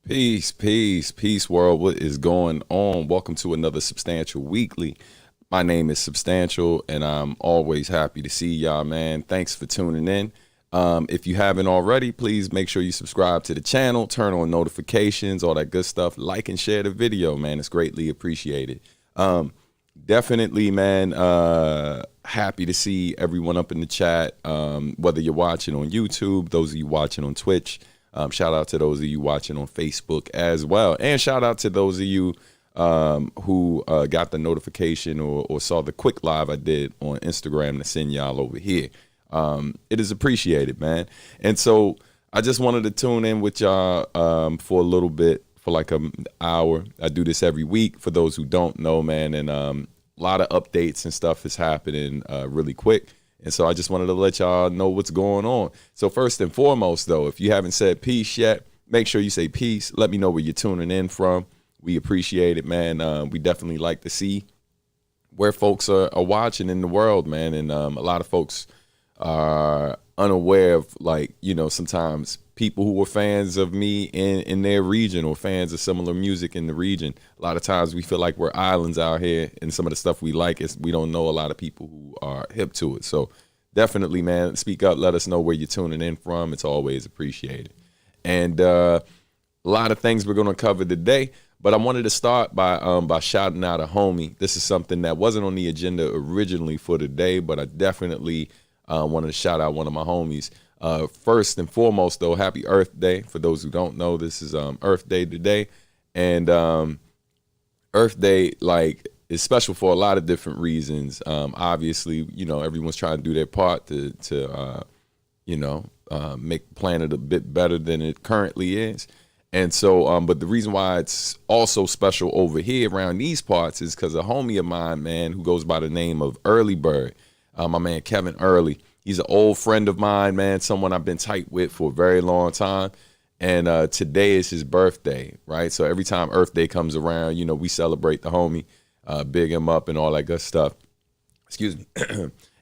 Peace, peace, peace, world. What is going on? Welcome to another Substantial Weekly. My name is Substantial, and I'm always happy to see y'all, man. Thanks for tuning in. If you haven't already, please make sure you subscribe to the channel, turn on notifications, all that good stuff. Like and share the video, man. It's greatly appreciated. Definitely, man. Happy to see everyone up in the chat, whether you're watching on YouTube, those of you watching on Twitch. Shout out to those of you watching on Facebook as well. And shout out to those of you who got the notification or saw the quick live I did on Instagram to send y'all over here. It is appreciated, man. And so I just wanted to tune in with y'all for a little bit, for like an hour. I do this every week for those who don't know, man. And a lot of updates and stuff is happening really quick. And so I just wanted to let y'all know what's going on. So first and foremost, though, if you haven't said peace yet, make sure you say peace. Let me know where you're tuning in from. We appreciate it, man. We definitely like to see where folks are watching in the world, man. And a lot of folks are unaware of, like, you know, sometimes people who are fans of me in their region or fans of similar music in the region. A lot of times we feel like we're islands out here, and some of the stuff we like is we don't know a lot of people who are hip to it. So definitely, man, speak up. Let us know where you're tuning in from. It's always appreciated. And a lot of things we're going to cover today. But I wanted to start by shouting out a homie. This is something that wasn't on the agenda originally for today, but I definitely wanted to shout out one of my homies. First and foremost, though, happy Earth Day. For those who don't know, this is Earth Day today. And Earth Day, like, is special for a lot of different reasons. Obviously, you know, everyone's trying to do their part to make the planet a bit better than it currently is. And so, but the reason why it's also special over here around these parts is because a homie of mine, man, who goes by the name of Earleybird, my man Kevin Early. He's an old friend of mine, man, someone I've been tight with for a very long time. And today is his birthday, right? So every time Earth Day comes around, you know, we celebrate the homie, big him up and all that good stuff. Excuse me.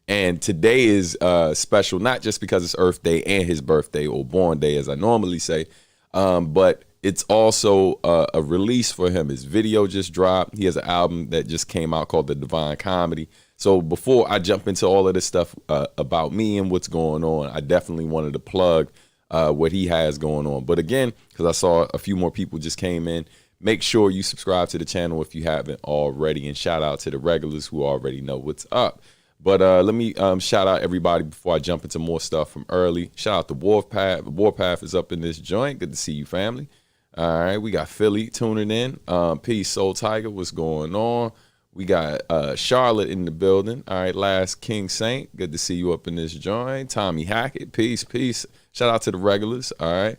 And today is special, not just because it's Earth Day and his birthday or born day, as I normally say, but it's also a release for him. His video just dropped. He has an album that just came out called The Divine Comedy. So before I jump into all of this stuff about me and what's going on, I definitely wanted to plug what he has going on. But again, because I saw a few more people just came in, make sure you subscribe to the channel if you haven't already. And shout out to the regulars who already know what's up. But let me shout out everybody before I jump into more stuff from early. Shout out to Warpath. Warpath is up in this joint. Good to see you, family. All right, we got Philly tuning in. Peace, Soul Tiger. What's going on? We got Charlotte in the building. All right, Last King Saint. Good to see you up in this joint. Tommy Hackett. Peace, peace. Shout out to the regulars. All right,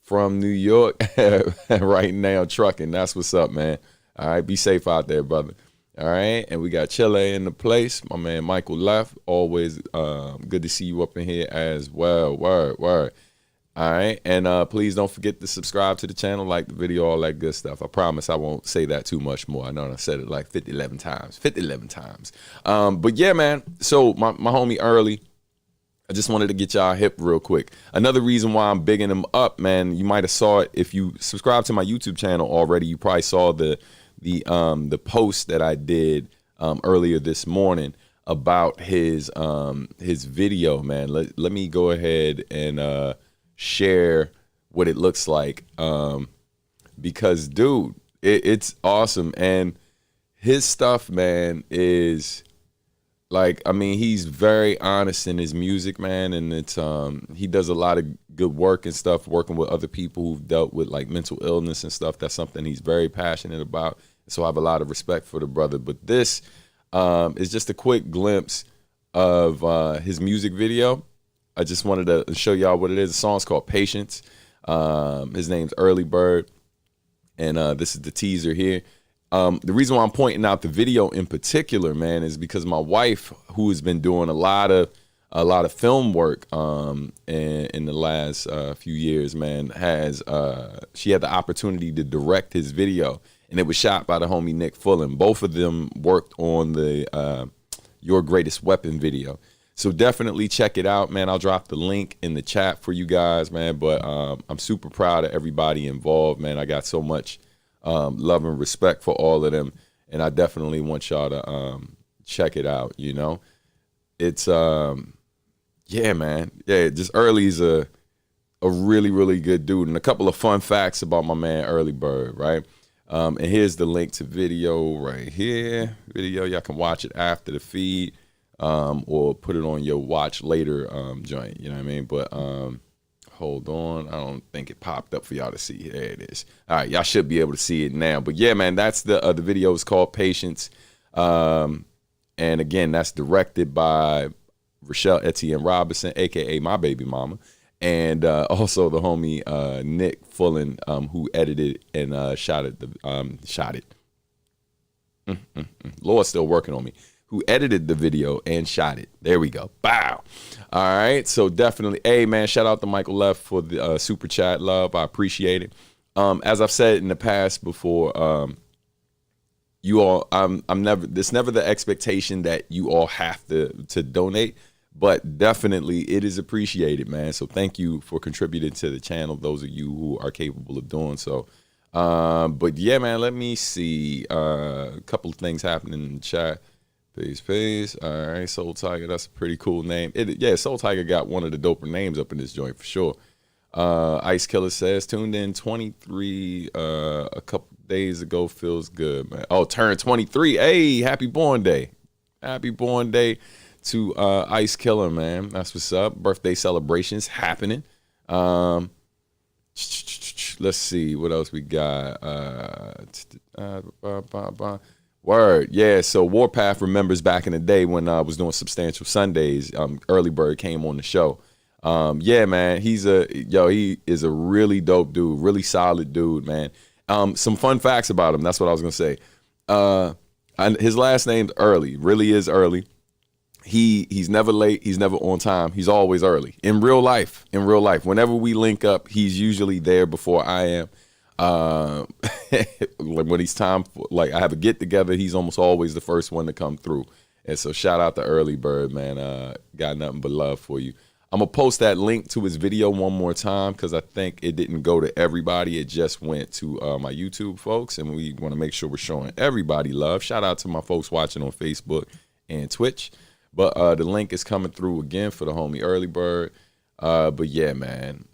from New York right now, trucking. That's what's up, man. All right, be safe out there, brother. All right, and we got Chile in the place. My man Michael Left. Always good to see you up in here as well. Word. All right, and please don't forget to subscribe to the channel, like the video, all that good stuff. I promise I won't say that too much more. I know I said it like 11 times. But yeah, man, so my homie Early, I just wanted to get y'all hip real quick. Another reason why I'm bigging him up, man, you might have saw it. If you subscribe to my YouTube channel already, you probably saw the post that I did earlier this morning about his video, man. Let me go ahead and share what it looks like, because dude, it's awesome. And his stuff, man, is like, I mean, he's very honest in his music, man, and it's he does a lot of good work and stuff, working with other people who've dealt with like mental illness and stuff. That's something he's very passionate about, so I have a lot of respect for the brother. But this is just a quick glimpse of his music video. I just wanted to show y'all what it is. The song's called Patience. His name's Earleybird, and this is the teaser here. The reason why I'm pointing out the video in particular, man, is because my wife, who has been doing a lot of film work in the last few years, man, she had the opportunity to direct his video, and it was shot by the homie Nick Fullen. Both of them worked on the Your Greatest Weapon video. So definitely check it out, man. I'll drop the link in the chat for you guys, man. But I'm super proud of everybody involved, man. I got so much love and respect for all of them, and I definitely want y'all to check it out. You know, it's yeah, man. Yeah, just Early's a really, really good dude. And a couple of fun facts about my man Earleybird, right? And here's the link to video right here. Video, y'all can watch it after the feed. Or put it on your watch later joint, you know what I mean? But hold on, I don't think it popped up for y'all to see. There it is. All right, y'all should be able to see it now. But yeah, man, that's the video is called Patience, and again, that's directed by Rochelle Etienne Robinson, aka my baby mama, and also the homie Nick Fullen, who edited and shot it. Lord's still working on me. Who edited the video and shot it. There we go. Bow. All right. So definitely, hey, man, shout out to Michael Left for the super chat love. I appreciate it. As I've said in the past before, you all, I'm never, there's never the expectation that you all have to donate, but definitely it is appreciated, man. So thank you for contributing to the channel, those of you who are capable of doing so. But yeah, man, let me see a couple of things happening in the chat. Peace. All right, Soul Tiger, that's a pretty cool name. Yeah, Soul Tiger got one of the doper names up in this joint for sure. Ice Killer says, tuned in 23 a couple days ago, feels good, man. Oh, turned 23. Hey, happy born day. Happy born day to Ice Killer, man. That's what's up. Birthday celebrations happening. Let's see what else we got. Word, yeah. So Warpath remembers back in the day when I was doing Substantial Sundays. Earleybird came on the show. Yeah, man. He is a really dope dude, really solid dude, man. Some fun facts about him. That's what I was gonna say. His last name's Early. Really is Early. He's never late. He's never on time. He's always early. In real life, whenever we link up, he's usually there before I am. When he's time for, like, I have a get together, he's almost always the first one to come through. And so shout out to Earleybird, man. Got nothing but love for you. I'm gonna post that link to his video one more time because I think it didn't go to everybody. It just went to my YouTube folks, and we want to make sure we're showing everybody love. Shout out to my folks watching on Facebook and Twitch. But the link is coming through again for the homie Earleybird. But yeah, man,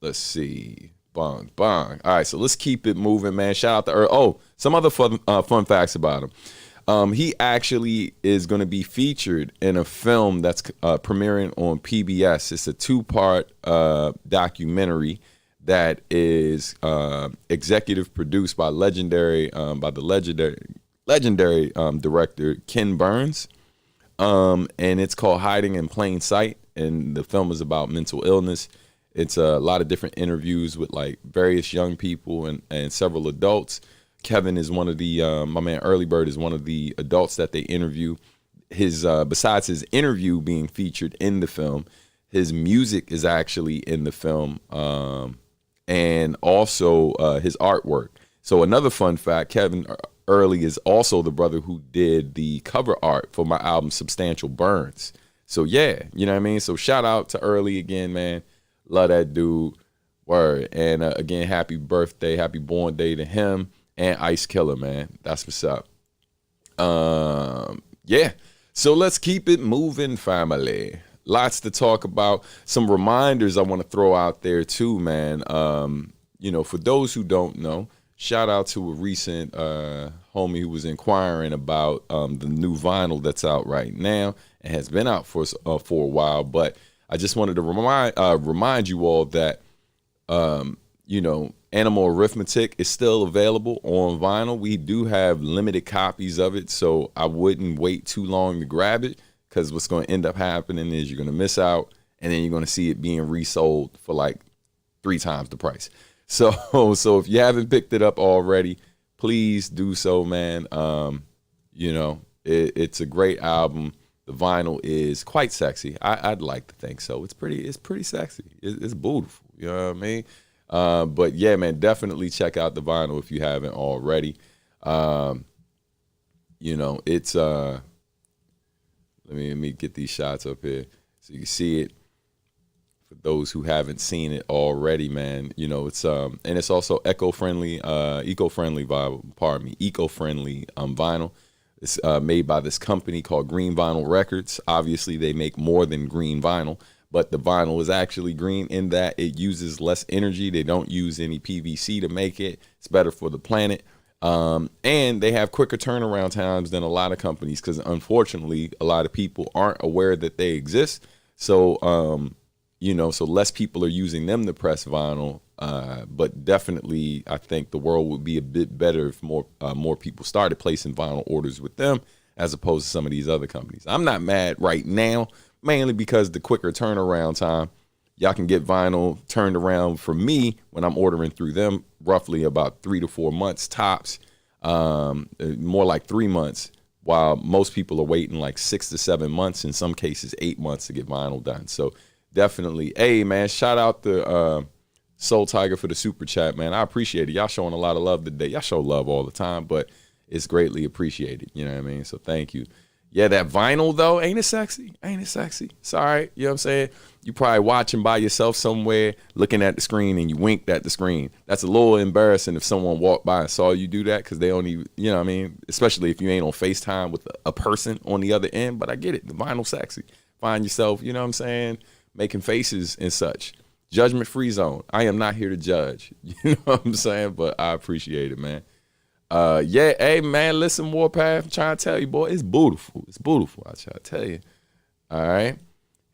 let's see. Bong. All right, so let's keep it moving, man. Shout out to Earl. Oh, some other fun facts about him. He actually is going to be featured in a film that's premiering on PBS. It's a 2-part documentary that is executive produced by the legendary director Ken Burns. And it's called Hiding in Plain Sight, and the film is about mental illness. It's a lot of different interviews with like various young people and several adults. Kevin is one of the my man Earleybird is one of the adults that they interview. His besides his interview being featured in the film, his music is actually in the film, and also his artwork. So another fun fact, Kevin Early is also the brother who did the cover art for my album Substantial Burns. So yeah, you know what I mean? So shout out to Early again, man. Love that dude. Word. And again, happy birthday, happy born day to him and Ice Killer, man. That's what's up. Yeah. So let's keep it moving, family. Lots to talk about. Some reminders I want to throw out there too, man. You know, for those who don't know, shout out to a recent homie who was inquiring about the new vinyl that's out right now and has been out for a while. But I just wanted to remind you all that, you know, Animal Arithmetic is still available on vinyl. We do have limited copies of it, so I wouldn't wait too long to grab it because what's going to end up happening is you're going to miss out, and then you're going to see it being resold for like 3 times the price. So if you haven't picked it up already, please do so, man. You know, it's a great album. The vinyl is quite sexy. I'd like to think so. It's pretty sexy. It's beautiful. You know what I mean? But yeah, man, definitely check out the vinyl if you haven't already. You know, it's let Let me get these shots up here so you can see it. For those who haven't seen it already, man, you know, it's and it's also eco-friendly vinyl. It's made by this company called Green Vinyl Records. Obviously, they make more than green vinyl, but the vinyl is actually green in that it uses less energy. They don't use any PVC to make it. It's better for the planet. And they have quicker turnaround times than a lot of companies because, unfortunately, a lot of people aren't aware that they exist. So, you know, so less people are using them to press vinyl. But definitely, I think the world would be a bit better if more people started placing vinyl orders with them as opposed to some of these other companies. I'm not mad right now, mainly because the quicker turnaround time. Y'all can get vinyl turned around for me when I'm ordering through them, roughly about 3 to 4 months tops, more like 3 months, while most people are waiting like 6 to 7 months, in some cases 8 months to get vinyl done. So definitely, hey, man, shout out to Soul Tiger for the super chat, man. I appreciate it. Y'all showing a lot of love today. Y'all show love all the time, but it's greatly appreciated. You know what I mean? So thank you. Yeah, that vinyl, though, ain't it sexy? Ain't it sexy? Sorry, you know what I'm saying? You probably watching by yourself somewhere, looking at the screen, and you winked at the screen. That's a little embarrassing if someone walked by and saw you do that because they don't even, you know what I mean? Especially if you ain't on FaceTime with a person on the other end. But I get it. The vinyl sexy. Find yourself, you know what I'm saying, making faces and such. Judgment-free zone. I am not here to judge. You know what I'm saying? But I appreciate it, man. Yeah, hey, man, listen, Warpath, I'm trying to tell you, boy, it's beautiful. It's beautiful, I try to tell you. All right?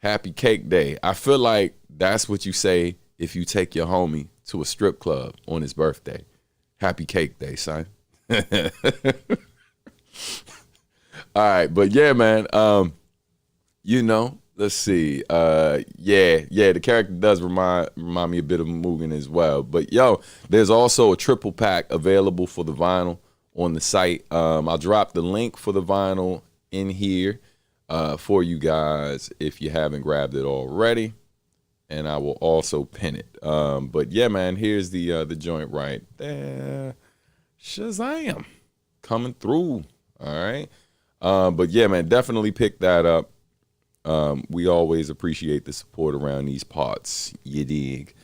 Happy Cake Day. I feel like that's what you say if you take your homie to a strip club on his birthday. Happy Cake Day, son. All right, but yeah, man, you know, let's see. Yeah, the character does remind me a bit of Mugen as well. But yo, there's also a triple pack available for the vinyl on the site. I'll drop the link for the vinyl in here for you guys if you haven't grabbed it already, and I will also pin it. But yeah, man, here's the joint right there. Shazam, coming through. All right. But yeah, man, definitely pick that up. We always appreciate the support around these parts, you dig.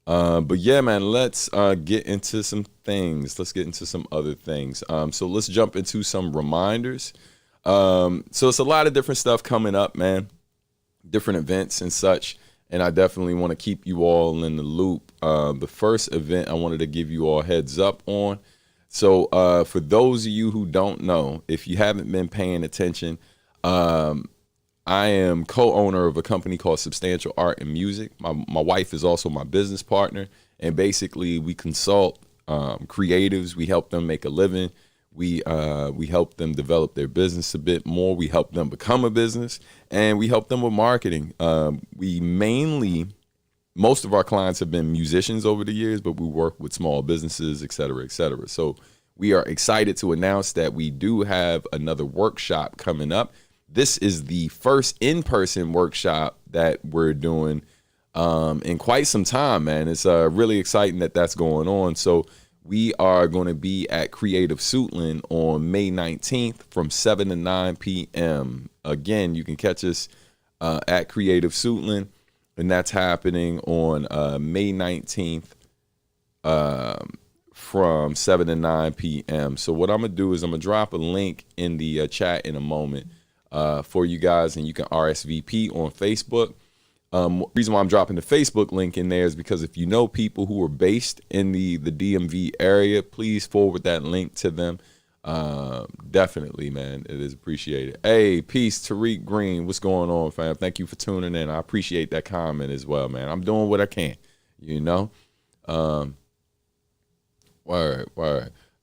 But yeah, man, let's get into some things. Let's get into some other things. So let's jump into some reminders. So it's a lot of different stuff coming up, man, different events and such. And I definitely want to keep you all in the loop. The first event I wanted to give you all heads up on. So for those of you who don't know, if you haven't been paying attention, I am co-owner of a company called Substantial Art and Music. My wife is also my business partner, and basically we consult creatives. We help them make a living. We help them develop their business a bit more. We help them become a business, and we help them with marketing. Most of our clients have been musicians over the years, but we work with small businesses, et cetera, et cetera. So we are excited to announce that we do have another workshop coming up. This is the first in-person workshop that we're doing in quite some time, man. It's really exciting that that's going on. So we are going to be at Creative Suitland on May 19th from 7 to 9 p.m. Again, you can catch us at Creative Suitland, and that's happening on May 19th from 7 to 9 p.m. So what I'm going to do is I'm going to drop a link in the chat in a moment for you guys, and you can RSVP on Facebook. Reason why I'm dropping the Facebook link in there is because if you know people who are based in the DMV area, please forward that link to them. Definitely, man, it is appreciated. Hey, peace, Tariq Green, what's going on, fam? Thank you for tuning in. I appreciate that comment as well, man. I'm doing what I can, you know. Word.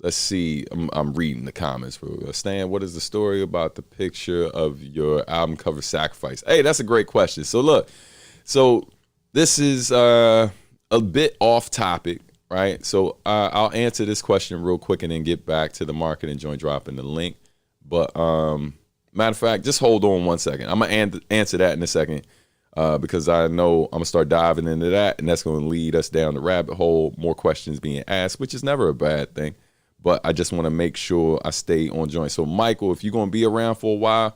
Let's see. I'm reading the comments. Stan, what is the story about the picture of your album cover Sacrifice? Hey, that's a great question. So look, this is a bit off topic, right? So I'll answer this question real quick and then get back to the marketing joint dropping the link. But matter of fact, just hold on 1 second. I'm going to answer that in a second because I know I'm going to start diving into that, and that's going to lead us down the rabbit hole, more questions being asked, which is never a bad thing. But I just want to make sure I stay on joint. So, Michael, if you're going to be around for a while,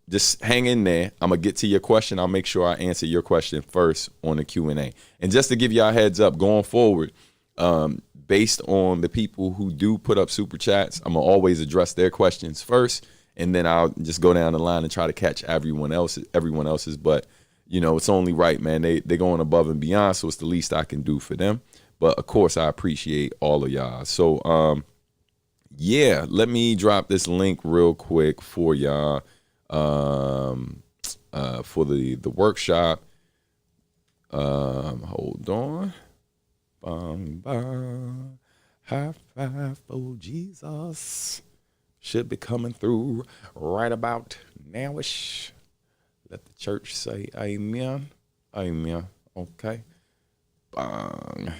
Just hang in there. I'm gonna get to your question. I'll make sure I answer your question first on the Q&A. And just to give y'all a heads up going forward, based on the people who do put up super chats, I'm gonna always address their questions first, and then I'll just go down the line and try to catch everyone else's. But it's only right, man. They're going above and beyond, so it's the least I can do for them. But of course, I appreciate all of y'all. So yeah, let me drop this link real quick for y'all. For the workshop. Hold on. High five for Jesus. Should be coming through right about nowish. Let the church say amen. Amen. Okay. Bang.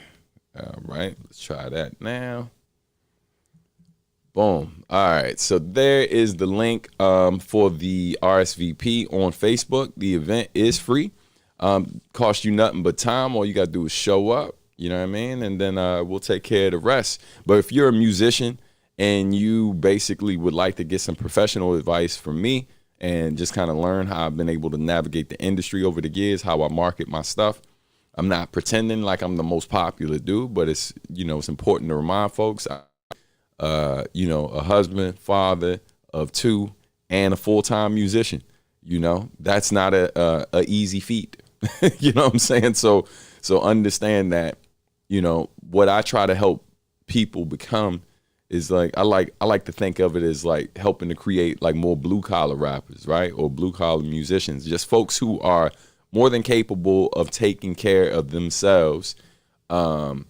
All right. Let's try that now. Boom. All right. So there is the link for the RSVP on Facebook. The event is free. Cost you nothing but time. All you got to do is show up. You know what I mean? And then we'll take care of the rest. But if you're a musician and you basically would like to get some professional advice from me and just kind of learn how I've been able to navigate the industry over the years, how I market my stuff, I'm not pretending like I'm the most popular dude, but it's important to remind folks. A husband, father of two, and a full-time musician. That's not a easy feat. You know what I'm saying? So understand that, what I try to help people become is like I like to think of it as like helping to create like more blue-collar rappers, right? Or blue-collar musicians, just folks who are more than capable of taking care of themselves, doing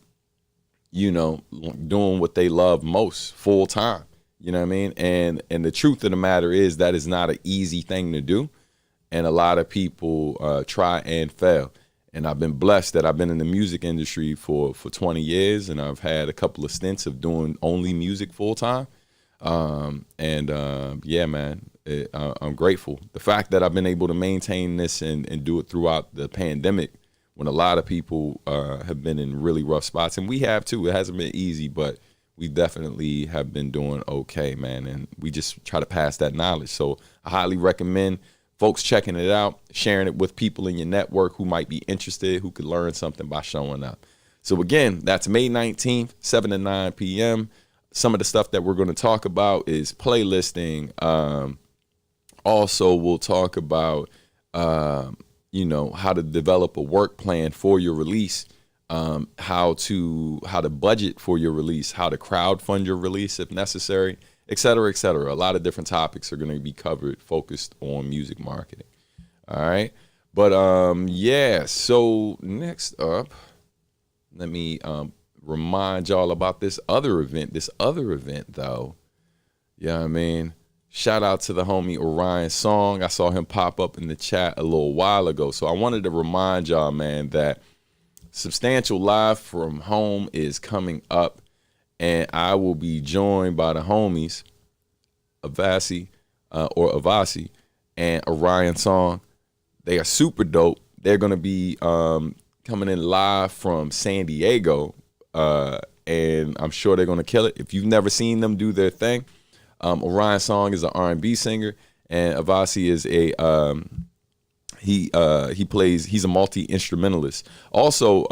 what they love most full time. You know what I mean? And the truth of the matter is that is not an easy thing to do. And a lot of people try and fail. And I've been blessed that I've been in the music industry for 20 years, and I've had a couple of stints of doing only music full time. Yeah, man, I'm grateful. The fact that I've been able to maintain this and do it throughout the pandemic, when a lot of people have been in really rough spots, and we have too. It hasn't been easy, but we definitely have been doing okay, man. And we just try to pass that knowledge. So I highly recommend folks checking it out, sharing it with people in your network who might be interested, who could learn something by showing up. So again, that's May 19th, 7 to 9 p.m. Some of the stuff that we're going to talk about is playlisting. Also, we'll talk about, how to develop a work plan for your release, how to budget for your release, how to crowdfund your release if necessary, et cetera, et cetera. A lot of different topics are going to be covered, focused on music marketing. All right. But so next up, let me remind y'all about this other event. Though. Yeah, I mean, shout out to the homie Orion Song. I saw him pop up in the chat a little while ago. So I wanted to remind y'all, man, that Substantial Live from Home is coming up. And I will be joined by the homies, Avasi and Orion Song. They are super dope. They're going to be coming in live from San Diego, and I'm sure they're going to kill it. If you've never seen them do their thing, Orion Song is an R&B singer, and Avasi is he's a multi-instrumentalist. Also,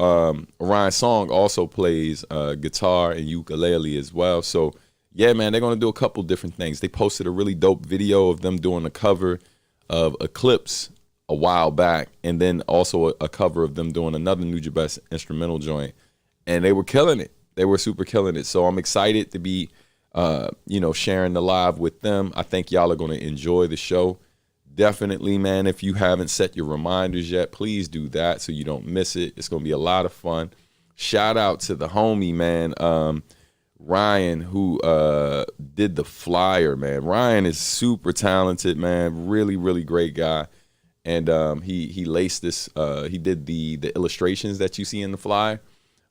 Orion Song also plays guitar and ukulele as well. So yeah, man, they're gonna do a couple different things. They posted a really dope video of them doing a cover of Eclipse a while back, and then also a cover of them doing another Nugent Best instrumental joint, and they were killing it. They were super killing it. So I'm excited to be sharing the live with them. I think y'all are gonna enjoy the show. Definitely, man, if you haven't set your reminders yet, please do that so you don't miss it. It's going to be a lot of fun. Shout out to the homie, man, Ryan, who did the flyer, man. Ryan is super talented, man, really, really great guy. And he laced this, he did the illustrations that you see in the flyer.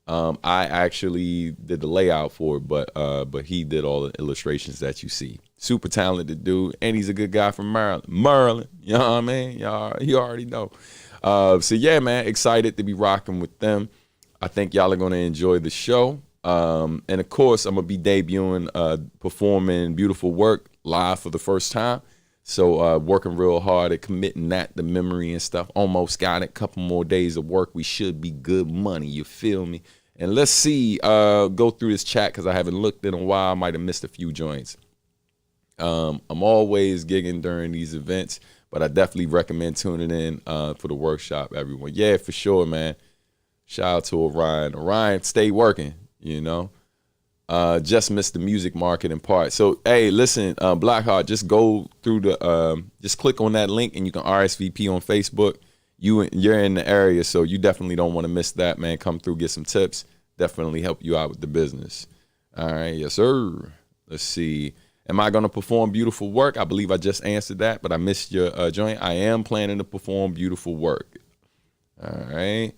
I actually did the layout for it, but he did all the illustrations that you see. Super talented dude, and he's a good guy from Maryland. You know what I mean? You already know. So yeah, man, excited to be rocking with them. I think y'all are gonna enjoy the show. And of course, I'm gonna be debuting, performing Beautiful Work live for the first time. So working real hard at committing that to memory and stuff. Almost got it. Couple more days of work. We should be good money. You feel me? And let's see, go through this chat because I haven't looked in a while. I might have missed a few joints. I'm always gigging during these events, but I definitely recommend tuning in for the workshop, everyone. Yeah, for sure, man. Shout out to Orion. Orion, stay working, you know. Just missed the music marketing part. So, hey, listen, Blackheart, just go through the, just click on that link and you can RSVP on Facebook. You're in the area, so you definitely don't want to miss that, man. Come through, get some tips. Definitely help you out with the business. All right, yes, sir. Let's see. Am I going to perform beautiful work? I believe I just answered that, but I missed your joint. I am planning to perform beautiful work. All right.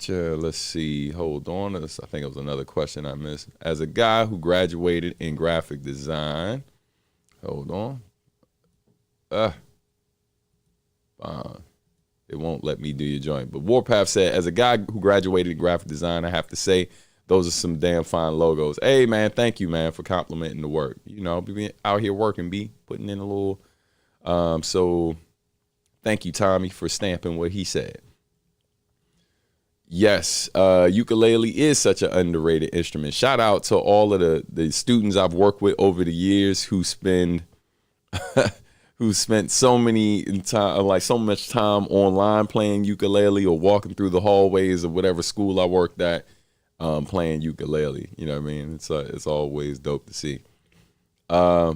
Let's see. Hold on. I think it was another question I missed. As a guy who graduated in graphic design, hold on. It won't let me do your joint. But Warpath said, as a guy who graduated in graphic design, I have to say those are some damn fine logos. Hey, man, thank you, man, for complimenting the work. You know, be out here working, putting in a little. So thank you, Tommy, for stamping what he said. Yes, ukulele is such an underrated instrument. Shout out to all of the students I've worked with over the years who spend who spent so much time online playing ukulele or walking through the hallways of whatever school I worked at playing ukulele. You know what I mean? It's always dope to see. I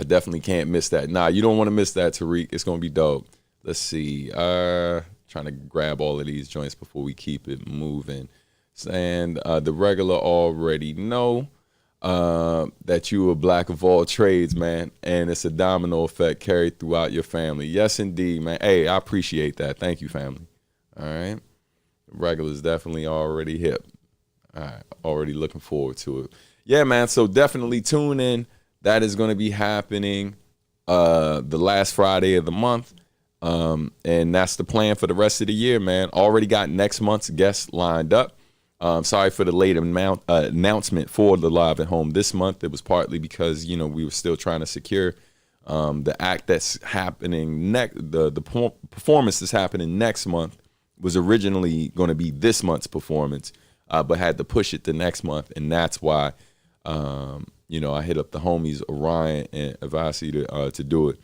definitely can't miss that. Nah, you don't want to miss that, Tariq. It's gonna be dope. Let's see. Trying to grab all of these joints before we keep it moving. And the regular already know that you are black of all trades, man, and it's a domino effect carried throughout your family. Yes, indeed, man. Hey, I appreciate that. Thank you, family. All right. Regular's definitely already hip. All right. Already looking forward to it. Yeah, man. So definitely tune in. That is going to be happening the last Friday of the month. And that's the plan for the rest of the year, man. Already got next month's guests lined up. Sorry for the late announcement for the Live at Home this month. It was partly because, you know, we were still trying to secure the act that's happening the performance that's happening next month was originally going to be this month's performance, but had to push it to next month. And that's why, you know, I hit up the homies Orion and Avasi to do it.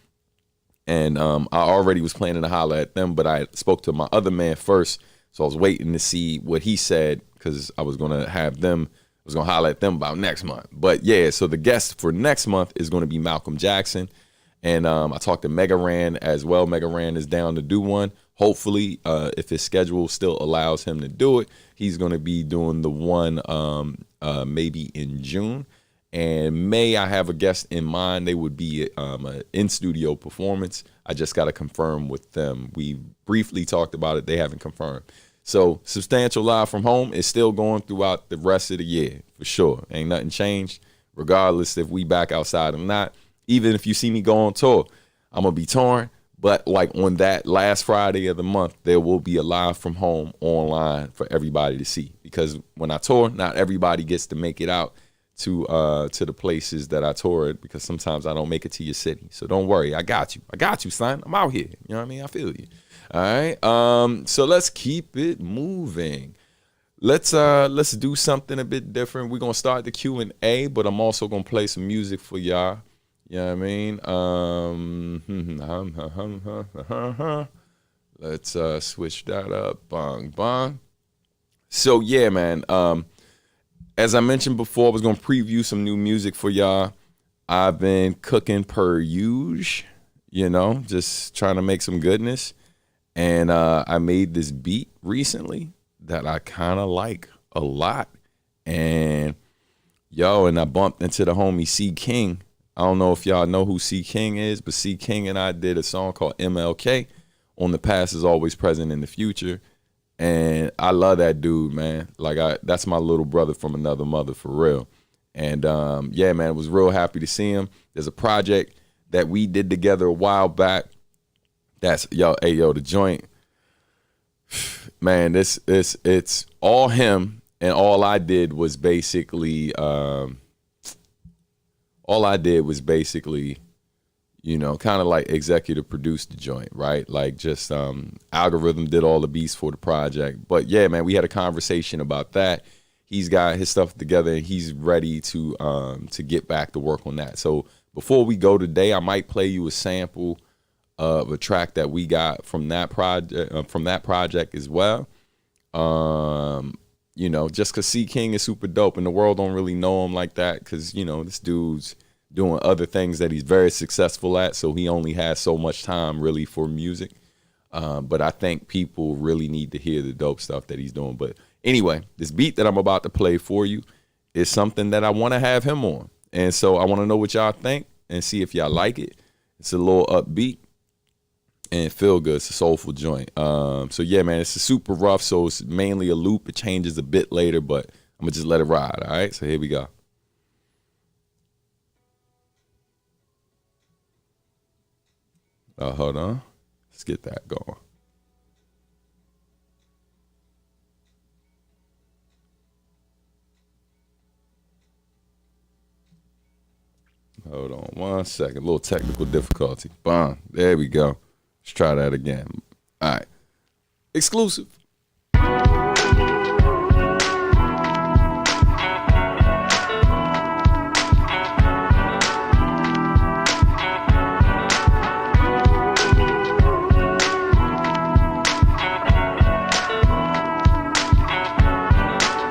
And I already was planning to holler at them, but I spoke to my other man first. So I was waiting to see what he said because I was going to holler at them about next month. But yeah, so the guest for next month is going to be Malcolm Jackson. And I talked to Mega Ran as well. Mega Ran is down to do one. Hopefully, if his schedule still allows him to do it, he's going to be doing the one maybe in June. And May, I have a guest in mind. They would be an in-studio performance. I just got to confirm with them. We briefly talked about it. They haven't confirmed. So Substantial Live from Home is still going throughout the rest of the year, for sure. Ain't nothing changed, regardless if we back outside or not. Even if you see me go on tour, I'm going to be touring. But like on that last Friday of the month, there will be a Live from Home online for everybody to see. Because when I tour, not everybody gets to make it out to the places that I toured, because sometimes I don't make it to your city. So don't worry, I got you, son. I'm out here. You know what I mean? I feel you. All right. So let's keep it moving. Let's do something a bit different. We're gonna start the Q&A, but I'm also gonna play some music for y'all. You know what I mean? Let's switch that up. Bong bong. So yeah, man. As I mentioned before, I was going to preview some new music for y'all. I've been cooking per usual, you know, just trying to make some goodness. And I made this beat recently that I kind of like a lot. And I bumped into the homie C King. I don't know if y'all know who C King is, but C King and I did a song called MLK, On the Past is Always Present in the Future. And I love that dude, man. Like that's my little brother from another mother, for real. And yeah, man, I was real happy to see him. There's a project that we did together a while back. That's the joint. Man, it's all him, and all I did was basically all all I did was basically, kind of like executive produce the joint, right? Like just Algorithm did all the beats for the project. But yeah, man, we had a conversation about that. He's got his stuff together and he's ready to get back to work on that. So before we go today, I might play you a sample of a track that we got from that project as well. Just because C King is super dope and the world don't really know him like that because, this dude's doing other things that he's very successful at, so he only has so much time really for music. But I think people really need to hear the dope stuff that he's doing. But anyway, this beat that I'm about to play for you is something that I want to have him on. And so I want to know what y'all think and see if y'all like it. It's a little upbeat and feel good. It's a soulful joint. So yeah, man, it's a super rough, so it's mainly a loop. It changes a bit later, but I'm going to just let it ride, all right? So here we go. Hold on. Let's get that going. Hold on 1 second. A little technical difficulty. Boom. There we go. Let's try that again. All right. Exclusive.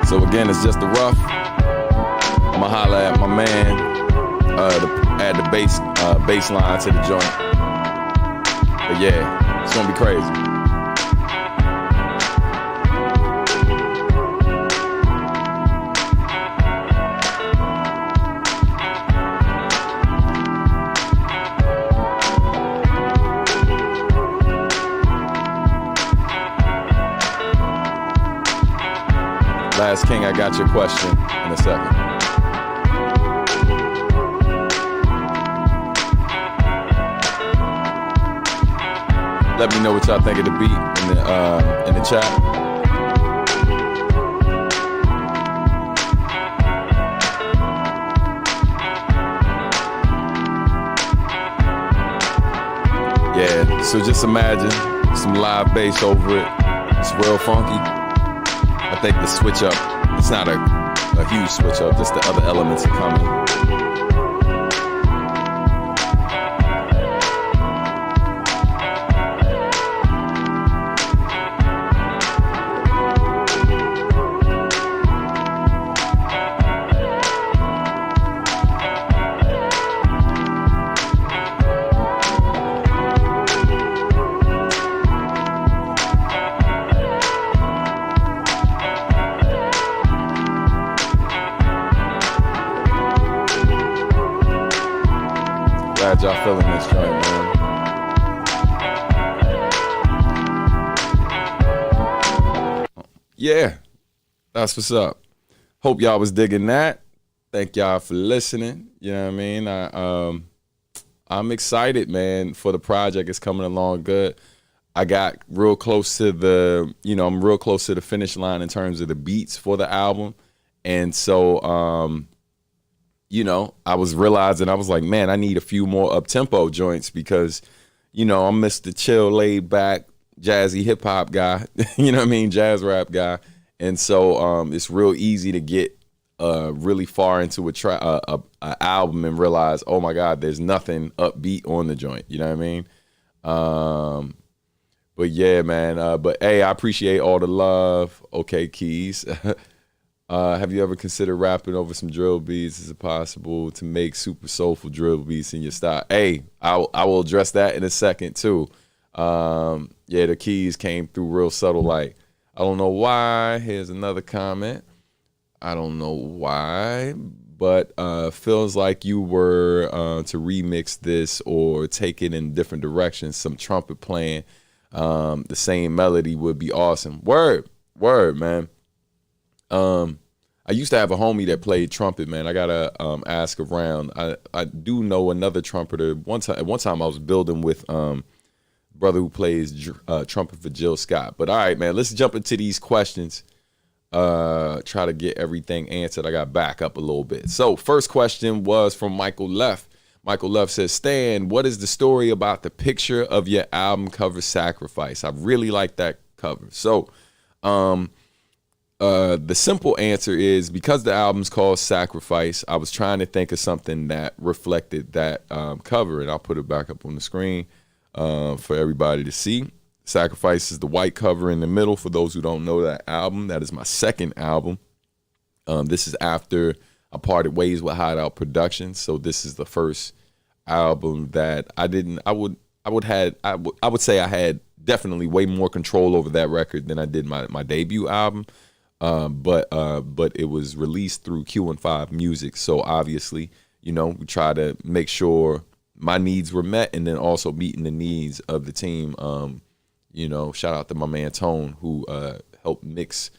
So again, it's just the rough. I'ma holler at my man to add the bass line to the joint. But yeah, it's gonna be crazy. Last King, I got your question in a second. Let me know what y'all think of the beat in the chat. Yeah, so just imagine some live bass over it. It's real funky. I think the switch up, it's not a huge switch up, just the other elements are coming. Glad y'all feeling this joint, man. Yeah, that's what's up. Hope y'all was digging that. Thank y'all for listening. You know what I mean? I'm excited, man, for the project. It's coming along good. I got real close to I'm real close to the finish line in terms of the beats for the album. And so, I was realizing, I was like, man, I need a few more up-tempo joints because, I'm Mr. Chill, laid back, jazzy hip hop guy, jazz rap guy. And so it's real easy to get really far into a album and realize, oh my God, there's nothing upbeat on the joint. You know what I mean? But yeah, man. But hey, I appreciate all the love. Okay, Keys. Have you ever considered rapping over some drill beats? Is it possible to make super soulful drill beats in your style? Hey, I will address that in a second too. Yeah, the Keys came through real subtle. Like, I don't know why. Here's another comment. I don't know why, but feels like you were to remix this or take it in different directions. Some trumpet playing, the same melody would be awesome. Word, man. I used to have a homie that played trumpet, man. I gotta ask around. I do know another trumpeter. At one time I was building with brother who plays trumpet for Jill Scott. But all right, man, let's jump into these questions. try to get everything answered. I got back up a little bit. So first question was from Michael Leff. Michael Leff says, Stan, what is the story about the picture of your album cover Sacrifice? I really like that cover. So the simple answer is because the album's called Sacrifice, I was trying to think of something that reflected that cover, and I'll put it back up on the screen for everybody to see. Sacrifice is the white cover in the middle. For those who don't know that album, that is my second album. This is after I parted ways with Hideout Productions, so this is the first album that I would say I had definitely way more control over that record than I did my debut album. But it was released through Q&5 Music, so obviously, we try to make sure my needs were met, and then also meeting the needs of the team. Shout out to my man Tone, who helped mix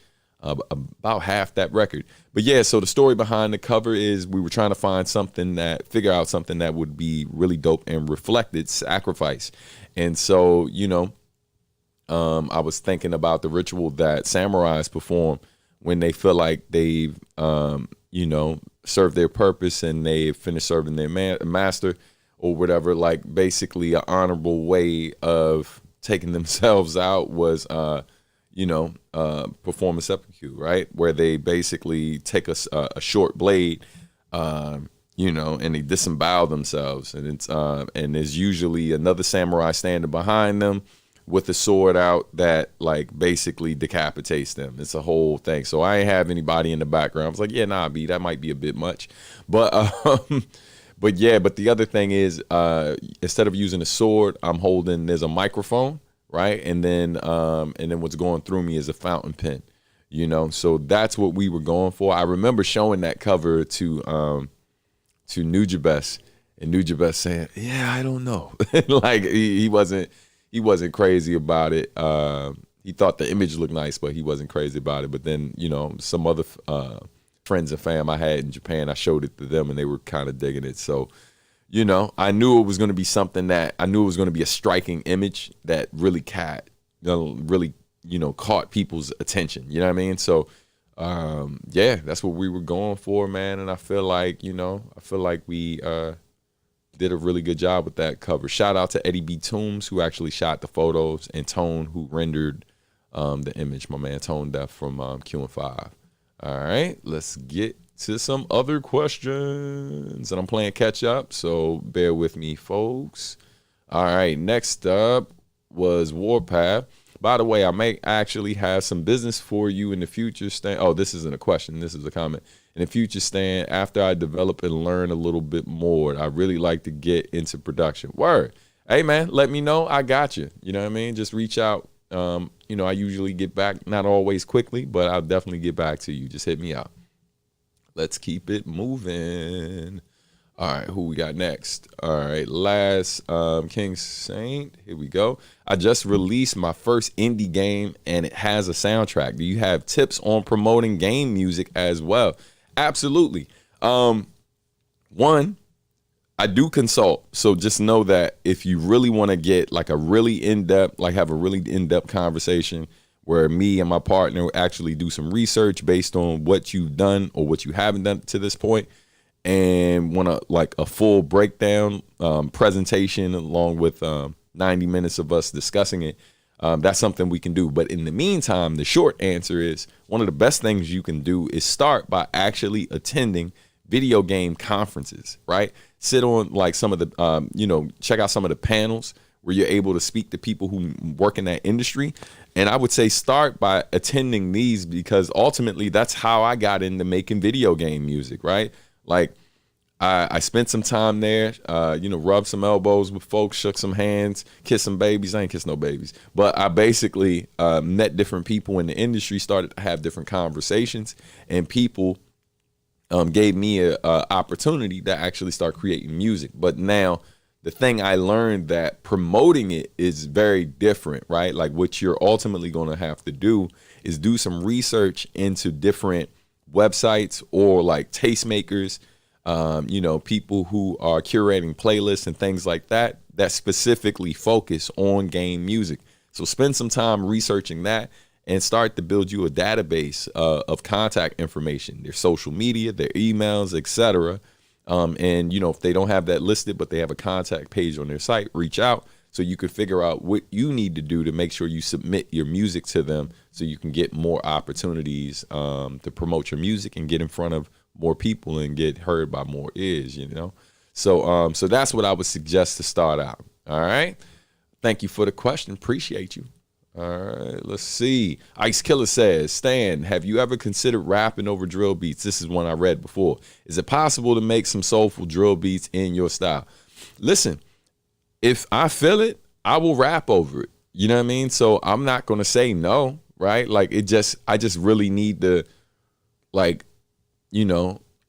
about half that record. But yeah, so the story behind the cover is we were trying to figure out something that would be really dope and reflected Sacrifice. And so, I was thinking about the ritual that samurais perform when they feel like they've, served their purpose and they've finished serving their master or whatever. Like basically an honorable way of taking themselves out was, perform a seppuku, right? Where they basically take a short blade, and they disembowel themselves, and it's and there's usually another samurai standing behind them with a sword out that like basically decapitates them. It's a whole thing. So I ain't have anybody in the background. I was like, yeah, nah, B, that might be a bit much, but but the other thing is, instead of using a sword, there's a microphone. Right. And then what's going through me is a fountain pen, so that's what we were going for. I remember showing that cover to Nujabes, and Nujabes saying, yeah, I don't know. Like he wasn't crazy about it. He thought the image looked nice, but he wasn't crazy about it. But then, some other friends and fam I had in Japan, I showed it to them and they were kind of digging it. So, I knew it was going to be something that I knew it was going to be a striking image that really caught people's attention. You know what I mean? So, that's what we were going for, man. And I feel like, we did a really good job with that cover. Shout out to Eddie B. Toombs, who actually shot the photos, and Tone, who rendered the image. My man Tone Deaf from Q&5. All right, let's get to some other questions, and I'm playing catch up, so bear with me, folks. All right, next up was Warpath. By the way, I may actually have some business for you in the future, Stan. Oh, this isn't a question, this is a comment. In the future, Stan, after I develop and learn a little bit more, I really like to get into production. Word. Hey, man, let me know. I got you. You know what I mean? Just reach out. I usually get back, not always quickly, but I'll definitely get back to you. Just hit me out. Let's keep it moving. All right, who we got next? All right, last King Saint. Here we go. I just released my first indie game, and it has a soundtrack. Do you have tips on promoting game music as well? Absolutely. One, I do consult. So just know that if you really want to get like a really in-depth, have a really in-depth conversation where me and my partner actually do some research based on what you've done or what you haven't done to this point, and want a full breakdown presentation along with 90 minutes of us discussing it, that's something we can do. But in the meantime, the short answer is one of the best things you can do is start by actually attending video game conferences, right? Sit on some of the, check out some of the panels where you're able to speak to people who work in that industry. And I would say start by attending these, because ultimately that's how I got into making video game music, right? Like I spent some time there, rubbed some elbows with folks, shook some hands, kissed some babies. I ain't kissed no babies, but I basically met different people in the industry, started to have different conversations, and people gave me a opportunity to actually start creating music. But now the thing I learned, that promoting it is very different, right? Like what you're ultimately going to have to do is do some research into different websites or like tastemakers, people who are curating playlists and things like that, that specifically focus on game music. So spend some time researching that. and start to build you a database of contact information, their social media, their emails, etc. And if they don't have that listed, but they have a contact page on their site, reach out so you can figure out what you need to do to make sure you submit your music to them so you can get more opportunities to promote your music and get in front of more people and get heard by more ears, So so that's what I would suggest to start out. All right. Thank you for the question. Appreciate you. All right, let's see. Ice Killer says, Stan, have you ever considered rapping over drill beats? This is one I read before. Is it possible to make some soulful drill beats in your style? Listen, if I feel it, I will rap over it. You know what I mean? So I'm not going to say no, right? Like I just really need to, like,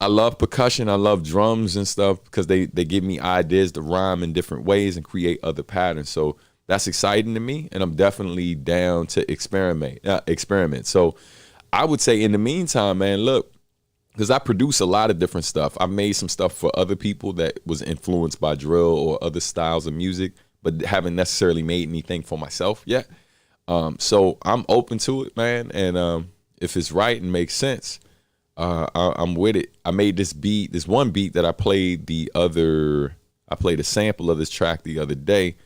I love percussion. I love drums and stuff because they give me ideas to rhyme in different ways and create other patterns. So that's exciting to me, and I'm definitely down to experiment. So I would say in the meantime, man, look, because I produce a lot of different stuff. I've made some stuff for other people that was influenced by drill or other styles of music, but haven't necessarily made anything for myself yet. So I'm open to it, man. And if it's right and makes sense, I'm with it. I made this one beat that I played a sample of this track the other day.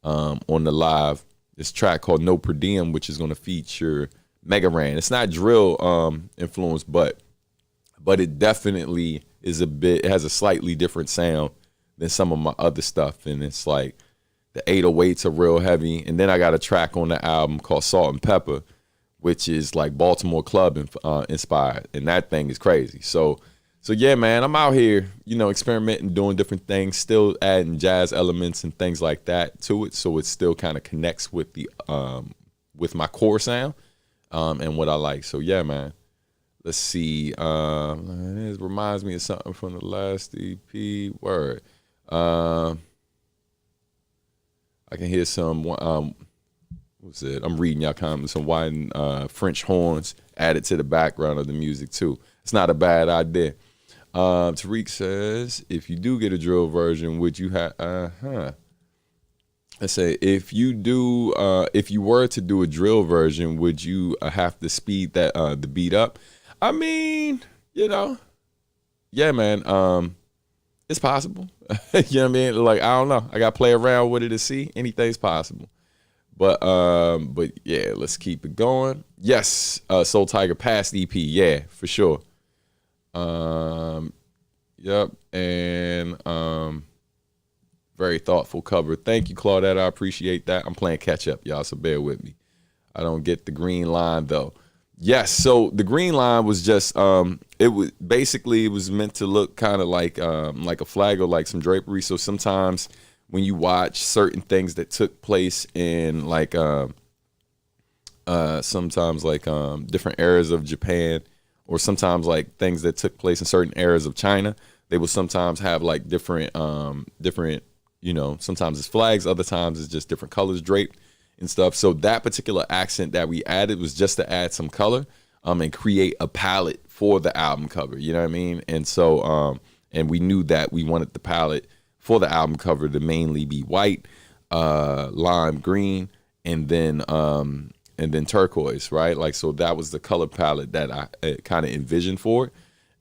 On the live, this track called No Per Diem, which is going to feature Mega Ran. It's not drill influenced, but it definitely is it has a slightly different sound than some of my other stuff. And it's like the 808s are real heavy. And then I got a track on the album called Salt and Pepper, which is like Baltimore Club inspired. And that thing is crazy. So yeah, man, I'm out here, experimenting, doing different things, still adding jazz elements and things like that to it, so it still kind of connects with the with my core sound and what I like. So yeah, man. Let's see. It reminds me of something from the last EP. Word. I can hear some. What's it? I'm reading y'all comments. Some wine French horns added to the background of the music too. It's not a bad idea. Tariq says, if you do get a drill version, would you have, I say, if you were to do a drill version, would you have to speed the beat up? I mean, yeah, man, it's possible. You know what I mean? Like, I don't know. I got to play around with it to see. Anything's possible. But yeah, let's keep it going. Yes, Soul Tiger past EP. Yeah, for sure. Yep, and very thoughtful cover. Thank you, Claudette. I appreciate that. I'm playing catch up, y'all, so bear with me. I don't get the green line though. Yes, so the green line was just it was meant to look kind of like a flag or like some drapery. So sometimes when you watch certain things that took place in like sometimes like different eras of Japan, or sometimes like things that took place in certain eras of China, they will sometimes have like different, sometimes it's flags, other times it's just different colors draped and stuff. So that particular accent that we added was just to add some color and create a palette for the album cover, you know what I mean? And so, and we knew that we wanted the palette for the album cover to mainly be white, lime green, and then turquoise, right? Like, so that was the color palette that I kind of envisioned for it.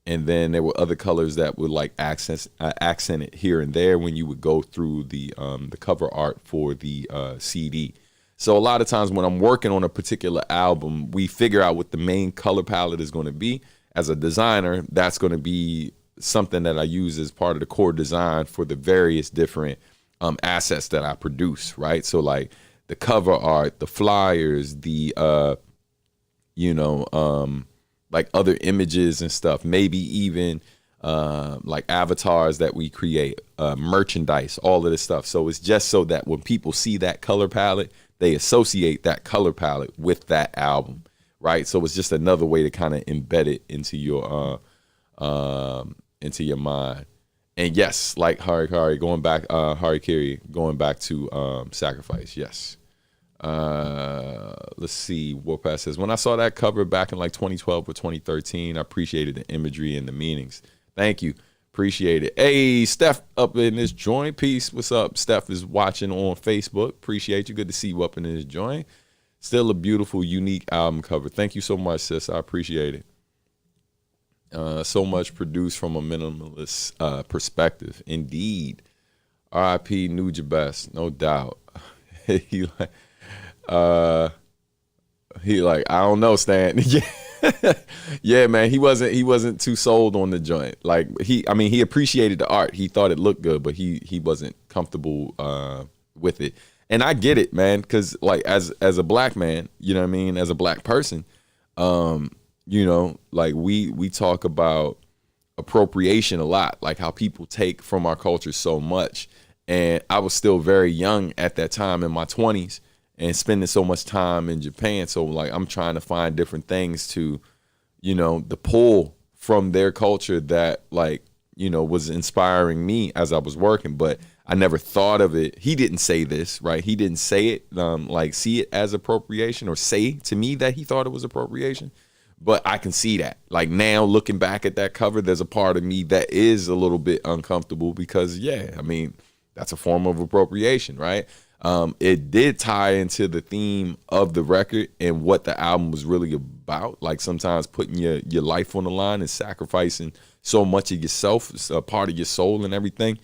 And then there were other colors that would like accent it here and there when you would go through the cover art for the CD. So a lot of times when I'm working on a particular album, we figure out what the main color palette is going to be. As a designer, that's going to be something that I use as part of the core design for the various different assets that I produce, right? So like the cover art, the flyers, the like other images and stuff, maybe even like avatars that we create, merchandise, all of this stuff. So it's just so that when people see that color palette, they associate that color palette with that album, right? So it's just another way to kind of embed it into your mind. And yes, like Harikari, going back, Harikiri, going back to Sacrifice, yes. Let's see, Warpath says, when I saw that cover back in like 2012 or 2013, I appreciated the imagery and the meanings. Thank you. Appreciate it. Hey, Steph up in this joint. Peace. What's up? Steph is watching on Facebook. Appreciate you. Good to see you up in this joint. Still a beautiful, unique album cover. Thank you so much, sis. I appreciate it. So much produced from a minimalist perspective. Indeed. R.I.P. Nugent Best, no doubt. he like, I don't know, Stan. Yeah, man. He wasn't too sold on the joint. Like he appreciated the art. He thought it looked good, but he wasn't comfortable with it. And I get it, man, because like as a black man, you know what I mean, as a black person, you know, like we talk about appropriation a lot, like how people take from our culture so much. And I was still very young at that time in my 20s and spending so much time in Japan. So like I'm trying to find different things to, you know, the pull from their culture that like, you know, was inspiring me as I was working. But I never thought of it. He didn't say this, right? He didn't say it, like see it as appropriation or say to me that he thought it was appropriation. But I can see that. Like now looking back at that cover, there's a part of me that is a little bit uncomfortable because, yeah, I mean, that's a form of appropriation, right? It did tie into the theme of the record and what the album was really about. Like sometimes putting your life on the line and sacrificing so much of yourself, a part of your soul and everything,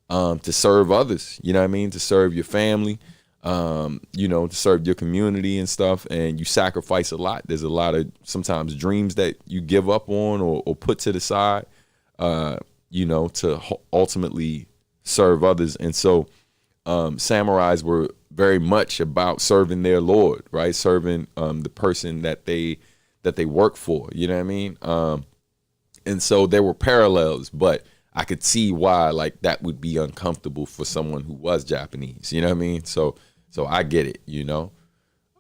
to serve others, you know what I mean? To serve your family, you know, to serve your community and stuff. And you sacrifice a lot. There's a lot of sometimes dreams that you give up on or put to the side, you know, to ultimately serve others. And so samurais were very much about serving their lord, right? Serving the person that they work for, you know what I mean? And so there were parallels, but I could see why like that would be uncomfortable for someone who was Japanese, you know what I mean? So I get it, you know.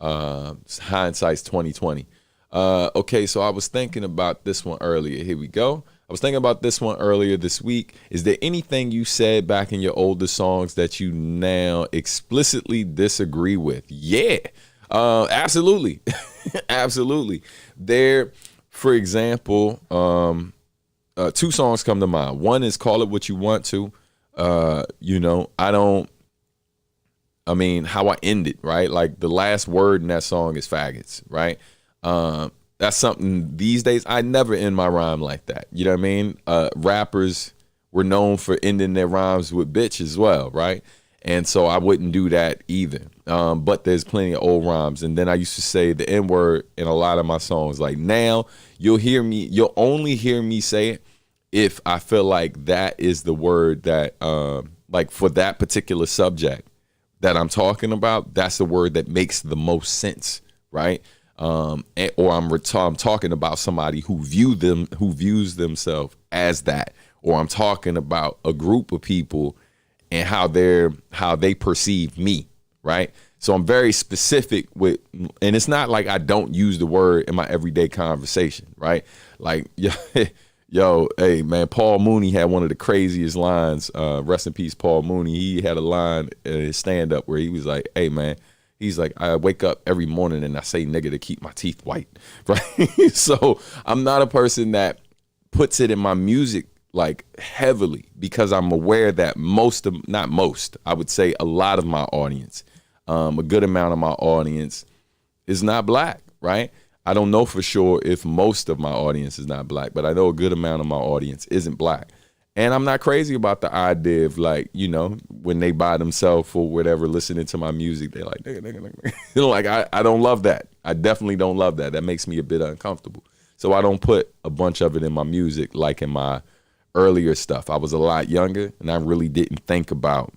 Hindsight's 2020. Okay, so I was thinking about this one earlier. Here we go. I was thinking about this one earlier this week. Is there anything you said back in your older songs that you now explicitly disagree with? Yeah, absolutely. Absolutely. There, for example, two songs come to mind. One is Call It What You Want To. You know, how I end it, right? Like the last word in that song is faggots, right? That's something these days I never end my rhyme like that. You know what I mean? Rappers were known for ending their rhymes with bitch as well, right? And so I wouldn't do that either. But there's plenty of old rhymes. And then I used to say the N-word in a lot of my songs. Like now you'll only hear me say it if I feel like that is the word that, like for that particular subject that I'm talking about, that's the word that makes the most sense, right? Or I'm talking about somebody who views themselves as that, or I'm talking about a group of people and how they perceive me, right? So I'm very specific with, and it's not like I don't use the word in my everyday conversation, right? Like, yo, hey man, Paul Mooney had one of the craziest lines. Rest in peace, Paul Mooney. He had a line in his stand-up where he was like, hey man, he's like, I wake up every morning and I say nigga to keep my teeth white, right? So I'm not a person that puts it in my music like heavily because I'm aware that I would say a lot of my audience, a good amount of my audience is not black, right? I don't know for sure if most of my audience is not black, but I know a good amount of my audience isn't black. And I'm not crazy about the idea of like, you know, when they by themselves or whatever, listening to my music, they're like, nigga. You know, like I don't love that. I definitely don't love that. That makes me a bit uncomfortable. So I don't put a bunch of it in my music like in my earlier stuff. I was a lot younger and I really didn't think about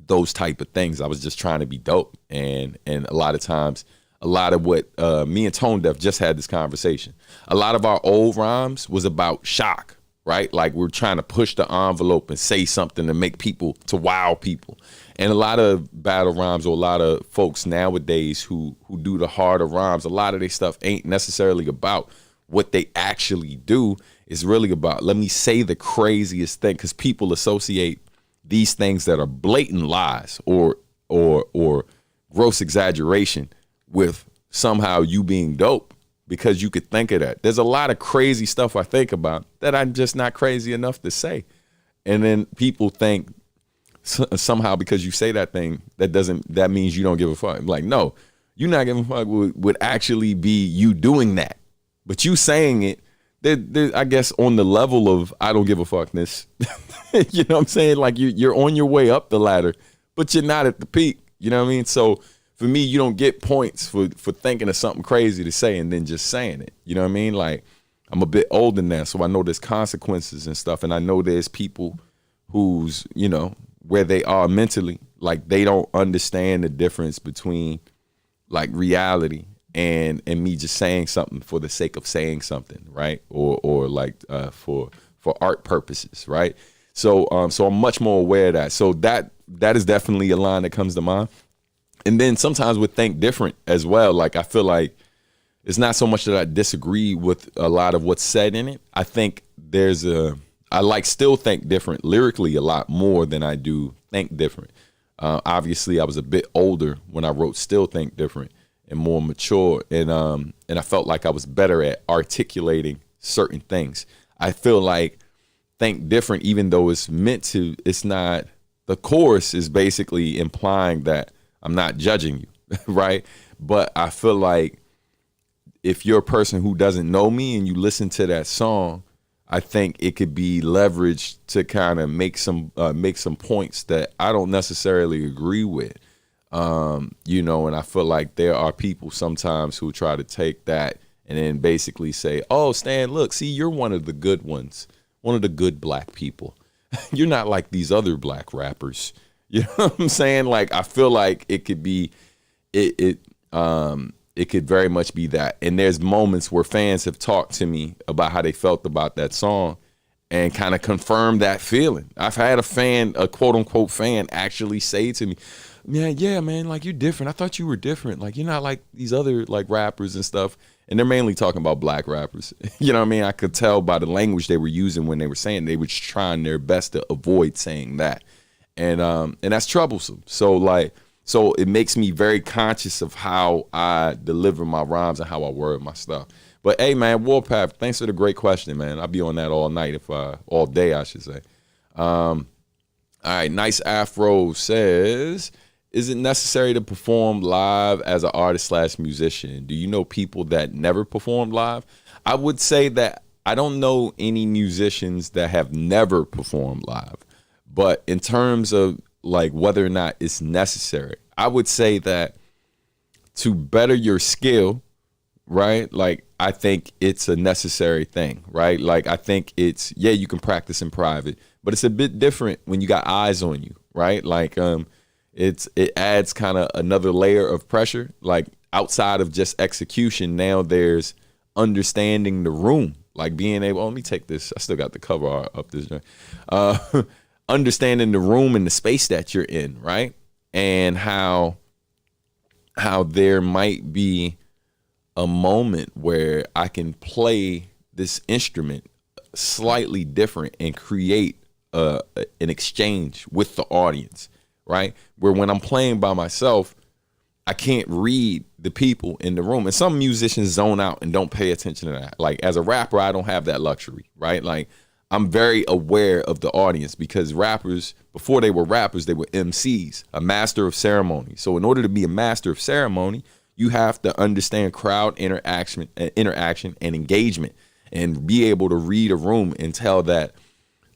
those type of things. I was just trying to be dope. And a lot of times, a lot of what me and Tone Deaf just had this conversation. A lot of our old rhymes was about shock, right? Like we're trying to push the envelope and say something to make people, to wow people. And a lot of battle rhymes or a lot of folks nowadays who do the harder rhymes, a lot of their stuff ain't necessarily about what they actually do. It's really about, let me say the craziest thing, because people associate these things that are blatant lies or gross exaggeration with somehow you being dope because you could think of that. There's a lot of crazy stuff I think about that I'm just not crazy enough to say. And then people think somehow because you say that thing, that means you don't give a fuck. I'm like, no, You not giving a fuck would actually be you doing that. But you saying it, I guess on the level of I don't give a fuckness. You know what I'm saying? Like you're on your way up the ladder, but you're not at the peak. You know what I mean? So for me, you don't get points for thinking of something crazy to say and then just saying it. You know what I mean? Like I'm a bit older now, so I know there's consequences and stuff. And I know there's people who's, you know, where they are mentally, like they don't understand the difference between like reality and me just saying something for the sake of saying something, right? Or like for art purposes, right? So I'm much more aware of that. So that is definitely a line that comes to mind. And then sometimes we think different as well. Like I feel like it's not so much that I disagree with a lot of what's said in it. I think I like still think different lyrically a lot more than I do think different. Obviously, I was a bit older when I wrote Still Think Different and more mature, and I felt like I was better at articulating certain things. I feel like Think Different, even though it's not, the chorus is basically implying that I'm not judging you, right? But I feel like if you're a person who doesn't know me and you listen to that song, I think it could be leveraged to kind of make some points that I don't necessarily agree with. You know, and I feel like there are people sometimes who try to take that and then basically say, oh, Stan, look, see, you're one of the good ones, one of the good black people. You're not like these other black rappers. You know what I'm saying? Like, I feel like it could be, it could very much be that. And there's moments where fans have talked to me about how they felt about that song and kind of confirmed that feeling. I've had a quote unquote fan actually say to me, yeah, man, like you're different. I thought you were different. Like you're not like these other like rappers and stuff. And they're mainly talking about black rappers. You know what I mean? I could tell by the language they were using when they were saying, they were trying their best to avoid saying that. And that's troublesome. So it makes me very conscious of how I deliver my rhymes and how I word my stuff. But hey, man, Warpath, thanks for the great question, man. I'll be on that all night, all day, I should say. All right, Nice Afro says, is it necessary to perform live as an artist / musician? Do you know people that never performed live? I would say that I don't know any musicians that have never performed live. But in terms of like whether or not it's necessary, I would say that to better your skill, right? Like I think it's a necessary thing, right? Like I think you can practice in private, but it's a bit different when you got eyes on you, right? Like it adds kind of another layer of pressure. Like outside of just execution, now there's understanding the room, like being able, let me take this, I still got the cover art up this joint. Understanding the room and the space that you're in, right? And how there might be a moment where I can play this instrument slightly different and create an exchange with the audience, right? Where when I'm playing by myself, I can't read the people in the room. And some musicians zone out and don't pay attention to that. Like as a rapper, I don't have that luxury, right? Like I'm very aware of the audience because rappers, before they were rappers, they were MCs, a master of ceremony. So in order to be a master of ceremony, you have to understand crowd interaction and engagement and be able to read a room and tell that,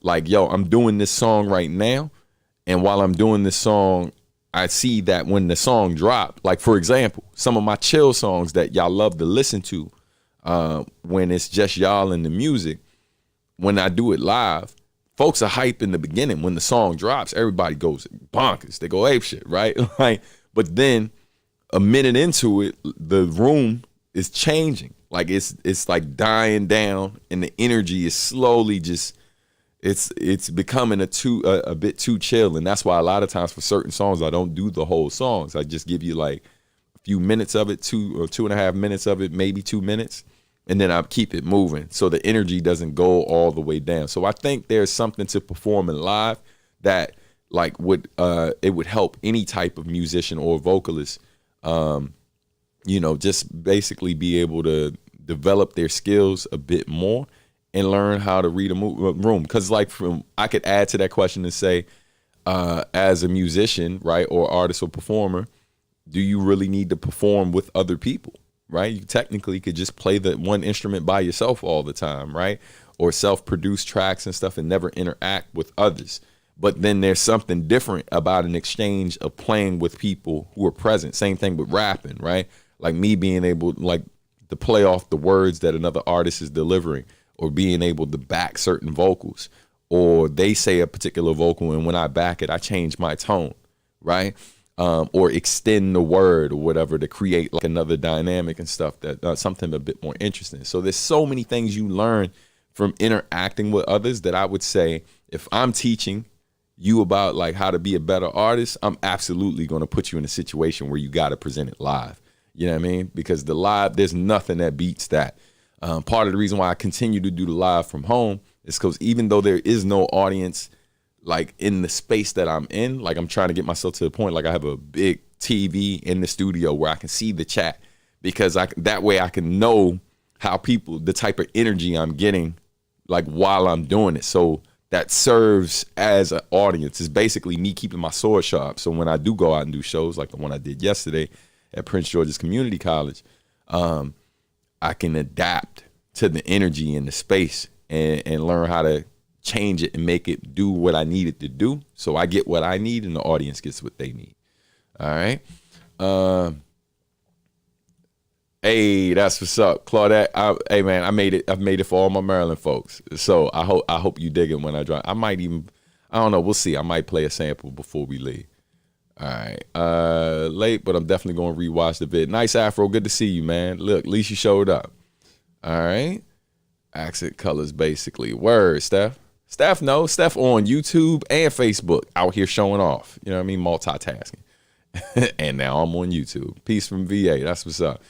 like, yo, I'm doing this song right now. And while I'm doing this song, I see that when the song dropped, like, for example, some of my chill songs that y'all love to listen to when it's just y'all and the music, when I do it live, folks are hype in the beginning. When the song drops, everybody goes bonkers. They go ape shit, right? Like, but then a minute into it, the room is changing. Like it's like dying down, and the energy is slowly just it's becoming a bit too chill. And that's why a lot of times for certain songs I don't do the whole songs. I just give you like a few minutes of it, 2 or 2.5 minutes of it, maybe 2 minutes. And then I keep it moving so the energy doesn't go all the way down. So I think there's something to performing live that like it would help any type of musician or vocalist, just basically be able to develop their skills a bit more and learn how to read a room. Because like I could add to that question and say, as a musician, right, or artist or performer, do you really need to perform with other people, right? You technically could just play the one instrument by yourself all the time, right? Or self-produce tracks and stuff and never interact with others. But then there's something different about an exchange of playing with people who are present. Same thing with rapping, right? Like me being able like to play off the words that another artist is delivering, or being able to back certain vocals, or they say a particular vocal and when I back it, I change my tone, right? Or extend the word or whatever to create like another dynamic and stuff, that something a bit more interesting. So there's so many things you learn from interacting with others that I would say if I'm teaching you about like how to be a better artist, I'm absolutely going to put you in a situation where you got to present it live. You know what I mean? Because the live, there's nothing that beats that. Part of the reason why I continue to do the live from home is because even though there is no audience like in the space that I'm in, like I'm trying to get myself to the point like I have a big TV in the studio where I can see the chat, because that way I can know how people, the type of energy I'm getting like while I'm doing it. So that serves as an audience. It's basically me keeping my sword sharp. So when I do go out and do shows like the one I did yesterday at Prince George's Community College, I can adapt to the energy in the space and learn how to change it and make it do what I need it to do. So I get what I need and the audience gets what they need. All right. Hey, that's what's up, Claudette. Hey man, I've made it for all my Maryland folks. So I hope you dig it when I drop. I don't know, we'll see. I might play a sample before we leave. All right. Late, but I'm definitely gonna rewatch the vid. Nice afro, good to see you, man. Look, at least you showed up. All right. Accent colors basically. Word, Steph. Steph on YouTube and Facebook out here showing off. You know what I mean? Multitasking. And now I'm on YouTube. Peace from VA. That's what's up.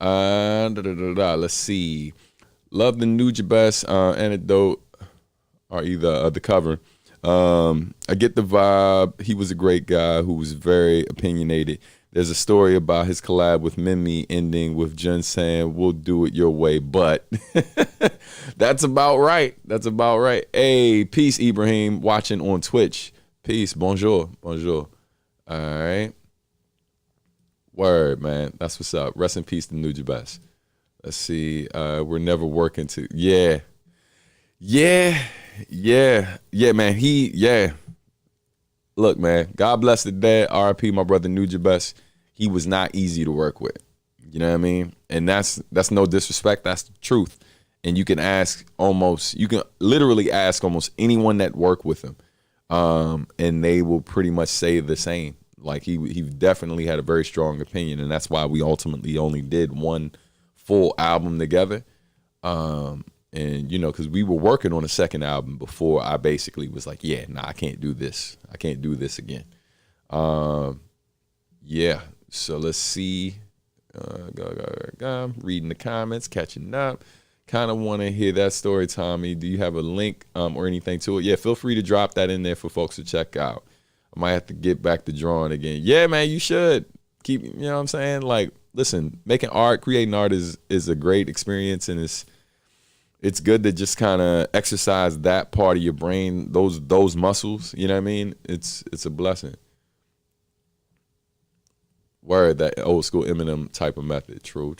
Let's see. Love the New Jabez anecdote, or either the cover. I get the vibe. He was a great guy who was very opinionated. There's a story about his collab with Mimi ending with Jun saying, "We'll do it your way," but that's about right. That's about right. Hey, peace, Ibrahim, watching on Twitch. Peace. Bonjour. All right. Word, man. That's what's up. Rest in peace to Nujabes. Best. Let's see. We're never working to. Yeah, man. Look, man. God bless the dead. R.I.P. My brother Nujabes. He was not easy to work with. You know what I mean? And that's no disrespect. That's the truth. And you can literally ask almost anyone that worked with him, and they will pretty much say the same. Like he definitely had a very strong opinion, and that's why we ultimately only did one full album together. And because we were working on a second album before I basically was like, yeah, nah, I can't do this. I can't do this again. Yeah. So let's see. Reading the comments, catching up. Kind of want to hear that story, Tommy. Do you have a link or anything to it? Yeah, feel free to drop that in there for folks to check out. I might have to get back to drawing again. Yeah, man, you should keep, you know what I'm saying? Like, listen, making art, creating art is a great experience, and it's good to just kind of exercise that part of your brain, those muscles, you know what I mean? It's a blessing. Word, that old school Eminem type of method. True.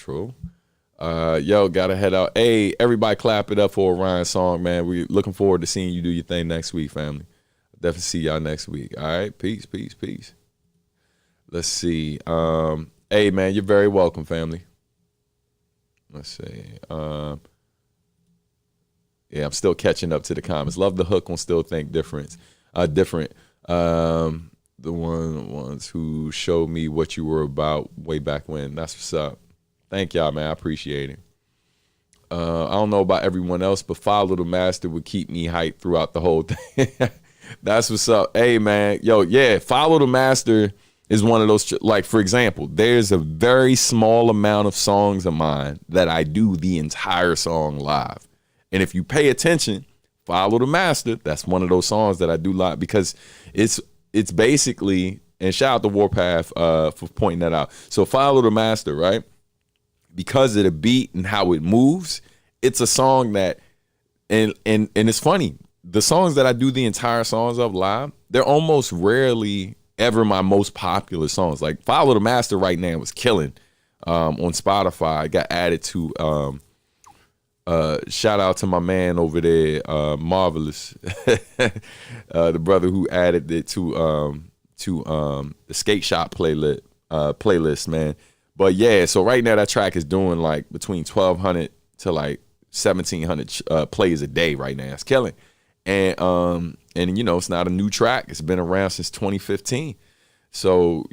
Yo, gotta head out. Hey, everybody clap it up for Orion's song, man. We looking forward to seeing you do your thing next week, family. Definitely see y'all next week. All right, peace. Let's see. Hey, man, you're very welcome, family. Let's see. Yeah, I'm still catching up to the comments. Love the hook on Still Think Different. The ones who showed me what you were about way back when. That's what's up. Thank y'all, man. I appreciate it. I don't know about everyone else, but Follow the Master would keep me hyped throughout the whole thing. That's what's up. Hey, man. Yo, yeah, Follow the Master is one of those, like, for example, there's a very small amount of songs of mine that I do the entire song live. And if you pay attention, Follow the Master, that's one of those songs that I do live, because it's basically, and shout out to Warpath for pointing that out. So Follow the Master, right? Because of the beat and how it moves, it's a song that, and it's funny, the songs that I do the entire songs of live, they're almost rarely ever my most popular songs. Like Follow the Master right now is killing on Spotify. I got added to shout out to my man over there, Marvelous, the brother who added it to the Skate Shop playlist, man. But yeah, so right now that track is doing like between 1,200 to like 1,700 plays a day right now. It's killing. And you know, it's not a new track. It's been around since 2015. So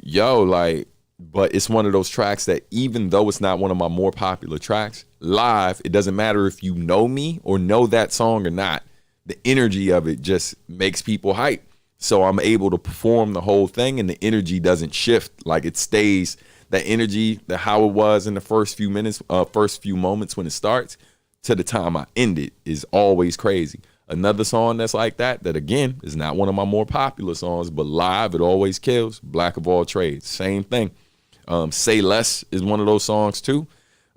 but it's one of those tracks that even though it's not one of my more popular tracks, live, it doesn't matter if you know me or know that song or not. The energy of it just makes people hype. So I'm able to perform the whole thing and the energy doesn't shift. Like it stays, that energy, how it was in the first few moments when it starts to the time I end it is always crazy. Another song that's like that again is not one of my more popular songs, but live it always kills. Black of All Trades, same thing. Say Less is one of those songs too.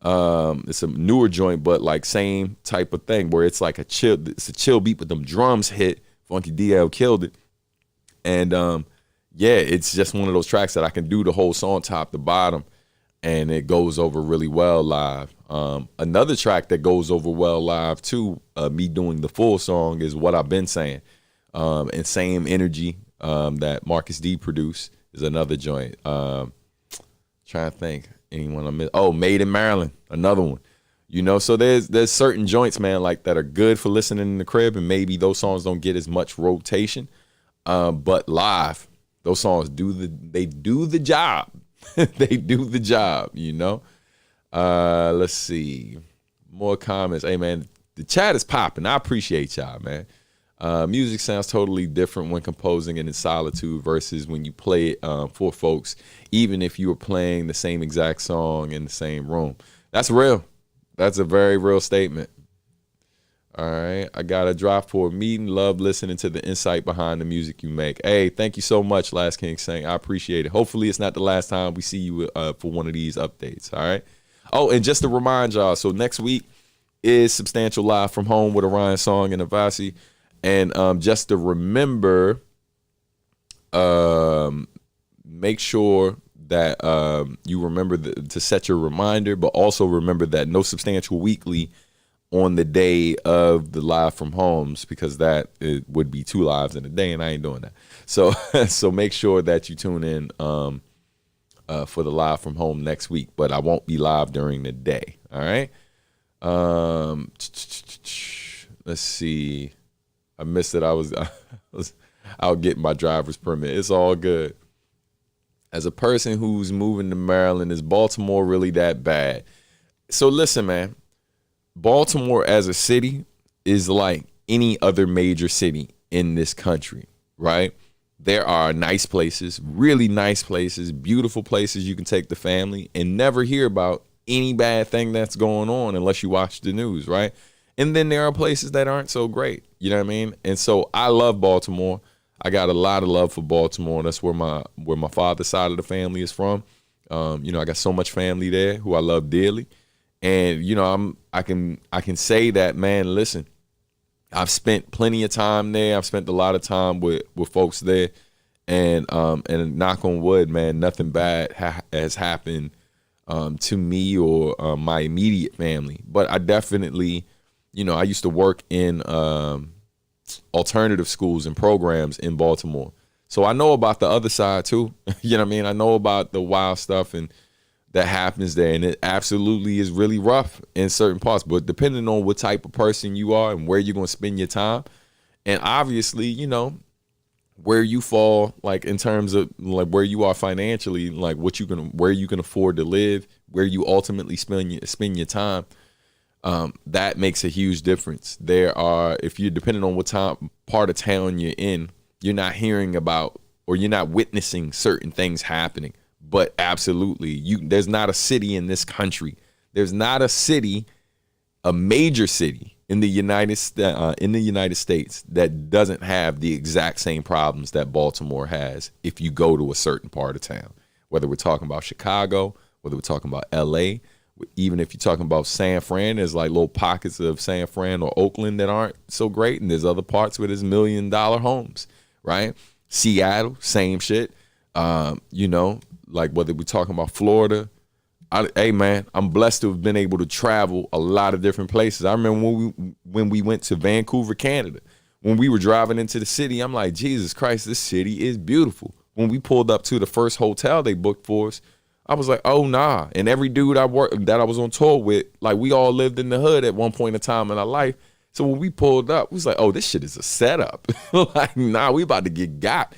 It's a newer joint, but like same type of thing where it's like it's a chill beat, but them drums hit. Funky DL killed it. And yeah, it's just one of those tracks that I can do the whole song top to bottom and it goes over really well live. Another track that goes over well live too, me doing the full song, is What I've Been Saying. And Same Energy that Marcus D produced is another joint. Trying to think anyone I missed. Oh, Made in Maryland, another one. You know, so there's certain joints, man, like that are good for listening in the crib, and maybe those songs don't get as much rotation. But live, those songs do the job. They do the job, you know. Let's see. More comments. Hey man, the chat is popping. I appreciate y'all, man. Music sounds totally different when composing it in solitude versus when you play it for folks, even if you were playing the same exact song in the same room. That's real. That's a very real statement. All right. I got to drop for a meeting. Love listening to the insight behind the music you make. Hey, thank you so much, Last King Sang. I appreciate it. Hopefully it's not the last time we see you for one of these updates. All right. Oh, and just to remind y'all, so next week is Substantial Live from Home with Orion Song and Avasi. And just to remember, make sure that you remember to set your reminder, but also remember that no Substantial Weekly on the day of the live from homes, because it would be 2 lives in a day, and I ain't doing that. So so make sure that you tune in for the live from home next week, but I won't be live during the day. All right. Let's see. I missed it. I was out getting my driver's permit. It's all good. As a person who's moving to Maryland, is Baltimore really that bad? So listen, man, Baltimore as a city is like any other major city in this country, right? There are nice places, really nice places, beautiful places you can take the family and never hear about any bad thing that's going on unless you watch the news, right? And then there are places that aren't so great. You know what I mean? And so I love Baltimore. I got a lot of love for Baltimore. That's where my father's side of the family is from. You know, I got so much family there who I love dearly. And, you know, I can say that, man, listen, I've spent plenty of time there. I've spent a lot of time with folks there. And knock on wood, man, nothing bad has happened to me or my immediate family. But I definitely, you know, I used to work in alternative schools and programs in Baltimore. So I know about the other side too. You know what I mean? I know about the wild stuff and that happens there. And it absolutely is really rough in certain parts. But depending on what type of person you are and where you're going to spend your time, and obviously, you know, where you fall, like in terms of like where you are financially, like where you can afford to live, where you ultimately spend your time. That makes a huge difference. If you're depending on what part of town you're in, you're not hearing about or you're not witnessing certain things happening. But absolutely, there's not a city in this country. There's not a city, a major city in the United States that doesn't have the exact same problems that Baltimore has if you go to a certain part of town. Whether we're talking about Chicago, whether we're talking about LA, even if you're talking about San Fran, there's like little pockets of San Fran or Oakland that aren't so great. And there's other parts where there's $1 million homes, right? Seattle, same shit. You know, like whether we're talking about Florida. Hey man, I'm blessed to have been able to travel a lot of different places. I remember when we went to Vancouver, Canada. When we were driving into the city, I'm like, Jesus Christ, this city is beautiful. When we pulled up to the first hotel they booked for us, I was like, oh nah. And every dude that I was on tour with, like we all lived in the hood at one point in time in our life. So when we pulled up, we was like, oh, this shit is a setup. Like, nah, we about to get got.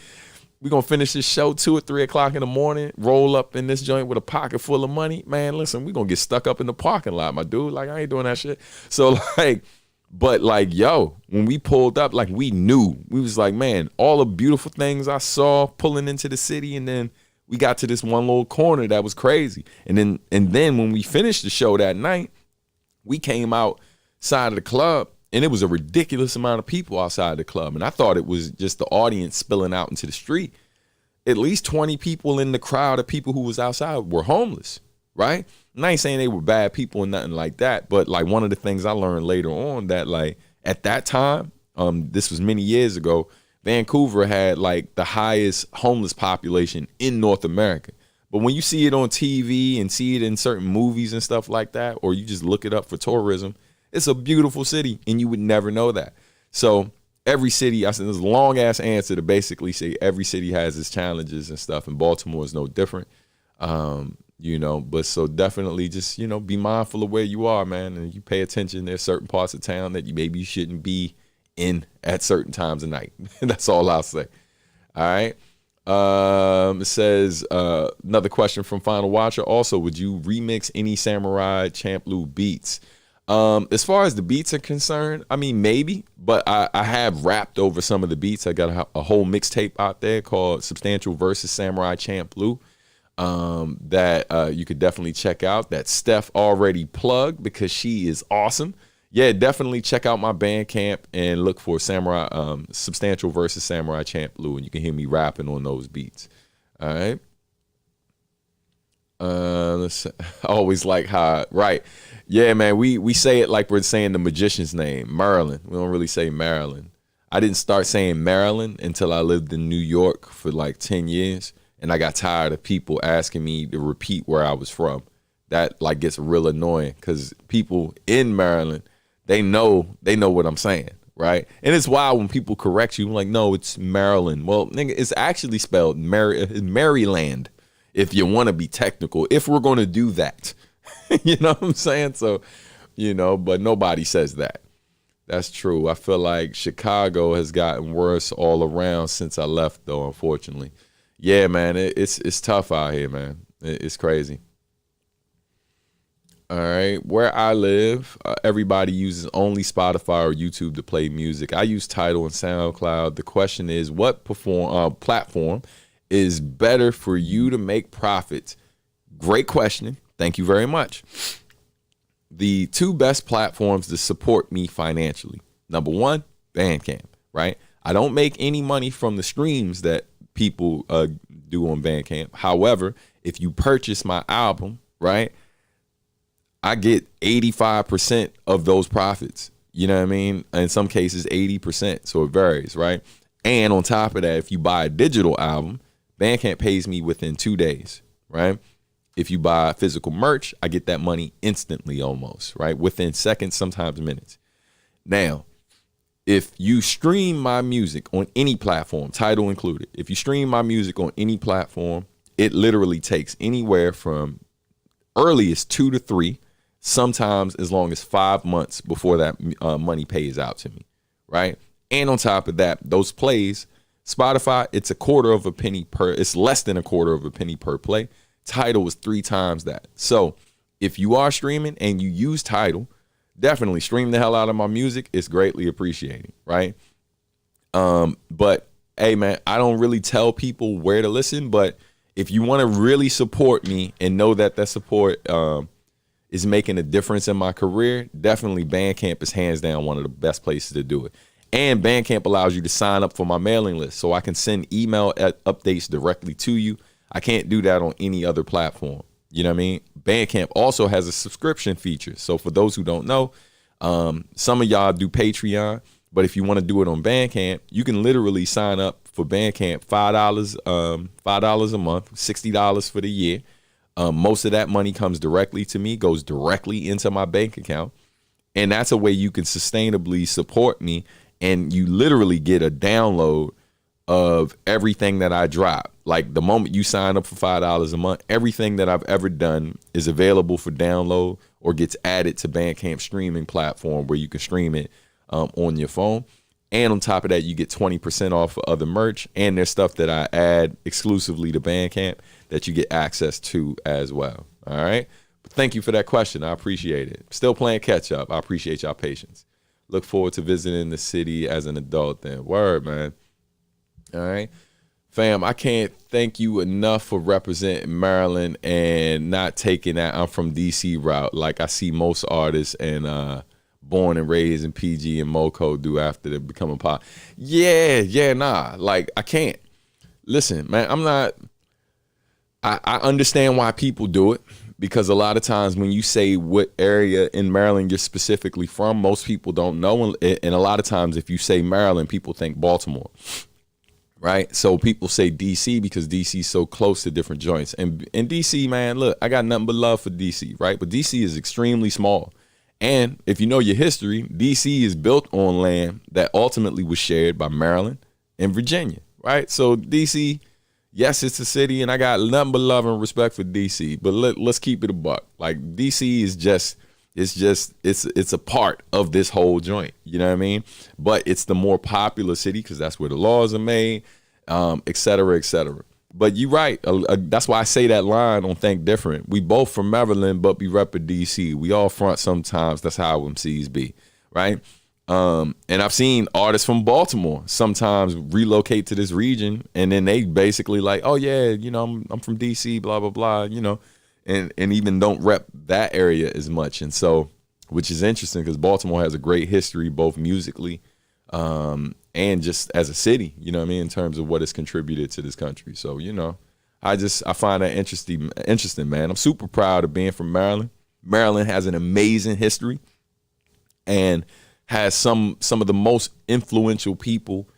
We gonna finish this show 2 or 3 o'clock in the morning, roll up in this joint with a pocket full of money. Man, listen, we gonna get stuck up in the parking lot, my dude. Like, I ain't doing that shit. So like, but like, yo, when we pulled up, like we knew. We was like, man, all the beautiful things I saw pulling into the city, and then we got to this one little corner that was crazy. And then when we finished the show that night, we came outside of the club. And it was a ridiculous amount of people outside the club. And I thought it was just the audience spilling out into the street. At least 20 people in the crowd of people who was outside were homeless, right? And I ain't saying they were bad people and nothing like that. But like one of the things I learned later on that like at that time, this was many years ago, Vancouver had like the highest homeless population in North America. But when you see it on TV and see it in certain movies and stuff like that, or you just look it up for tourism, it's a beautiful city, and you would never know that. So every city, I said, there's a long ass answer to basically say every city has its challenges and stuff, and Baltimore is no different. You know, but so definitely just, you know, be mindful of where you are, man, and you pay attention. There's certain parts of town that you shouldn't be in at certain times of night. That's all I'll say. All right. It says another question from Final Watcher. Also, would you remix any Samurai Champloo beats? As far as the beats are concerned, I mean, maybe, but I have rapped over some of the beats. I got a whole mixtape out there called Substantial versus Samurai Champloo that you could definitely check out. That Steph already plugged because she is awesome. Yeah, definitely check out my Bandcamp and look for Substantial versus Samurai Champloo, and you can hear me rapping on those beats. All right. I always like how, right. Yeah, man, we say it like we're saying the magician's name, Maryland. We don't really say Maryland. I didn't start saying Maryland until I lived in New York for like 10 years, and I got tired of people asking me to repeat where I was from. That like gets real annoying because people in Maryland, they know what I'm saying, right? And it's wild when people correct you, like, no, it's Maryland. Well, nigga, it's actually spelled Maryland, if you want to be technical, if we're going to do that. You know what I'm saying? So, you know, but nobody says that. That's true. I feel like Chicago has gotten worse all around since I left, though, unfortunately. Yeah, man, it's tough out here, man. It's crazy. All right. Where I live, everybody uses only Spotify or YouTube to play music. I use Tidal and SoundCloud. The question is, what platform is better for you to make profits? Great question. Thank you very much. The 2 best platforms to support me financially. Number 1, Bandcamp, right? I don't make any money from the streams that people do on Bandcamp. However, if you purchase my album, right, I get 85% of those profits. You know what I mean? In some cases, 80%. So it varies, right? And on top of that, if you buy a digital album, Bandcamp pays me within 2 days, right? If you buy physical merch, I get that money instantly almost, right? Within seconds, sometimes minutes. Now, if you stream my music on any platform, Tidal included, if you stream my music on any platform, it literally takes anywhere from earliest 2 to 3, sometimes as long as 5 months before that money pays out to me, right? And on top of that, those plays, Spotify, it's it's less than a quarter of a penny per play. Tidal is 3 times that. So if you are streaming and you use Tidal, definitely stream the hell out of my music. It's greatly appreciated, right? But hey, man, I don't really tell people where to listen, but if you want to really support me and know that support is making a difference in my career, definitely Bandcamp is hands down one of the best places to do it. And Bandcamp allows you to sign up for my mailing list, so I can send email updates directly to you. I can't do that on any other platform. You know what I mean? Bandcamp also has a subscription feature. So for those who don't know, some of y'all do Patreon, but if you want to do it on Bandcamp, you can literally sign up for Bandcamp, $5 a month, $60 for the year. Most of that money comes directly to me, goes directly into my bank account. And that's a way you can sustainably support me. And you literally get a download of everything that I drop. Like the moment you sign up for $5 a month, everything that I've ever done is available for download or gets added to Bandcamp streaming platform where you can stream it on your phone. And on top of that, you get 20% off for other merch. And there's stuff that I add exclusively to Bandcamp that you get access to as well. All right. But thank you for that question. I appreciate it. Still playing catch up. I appreciate y'all patience. Look forward to visiting the city as an adult then. Word, man. All right. Fam, I can't thank you enough for representing Maryland and not taking that I'm from DC route like I see most artists and born and raised in PG and Moco do after they become a pop. Nah. Like, I can't. Listen, man, I understand why people do it, because a lot of times when you say what area in Maryland you're specifically from, most people don't know. And a lot of times if you say Maryland, people think Baltimore, right? So people say DC because DC is so close to different joints. And in DC, man, look, I got nothing but love for DC, right? But DC is extremely small. And if you know your history, DC is built on land that ultimately was shared by Maryland and Virginia, right? So DC, yes, it's a city, and I got nothing but love and respect for DC. But let's keep it a buck. Like, DC is it's a part of this whole joint. You know what I mean? But it's the more popular city because that's where the laws are made, et cetera, et cetera. But you're right. That's why I say that line on Think Different. We both from Maryland, but we rep at DC. We all front sometimes. That's how MCs be, right? And I've seen artists from Baltimore sometimes relocate to this region, and then they basically like, oh yeah, you know, I'm from DC, blah blah blah, you know, and even don't rep that area as much. And so, which is interesting because Baltimore has a great history, both musically, and just as a city, you know what I mean, in terms of what it's contributed to this country. So, you know, I find that interesting, man. I'm super proud of being from Maryland. Maryland has an amazing history and has some of the most influential people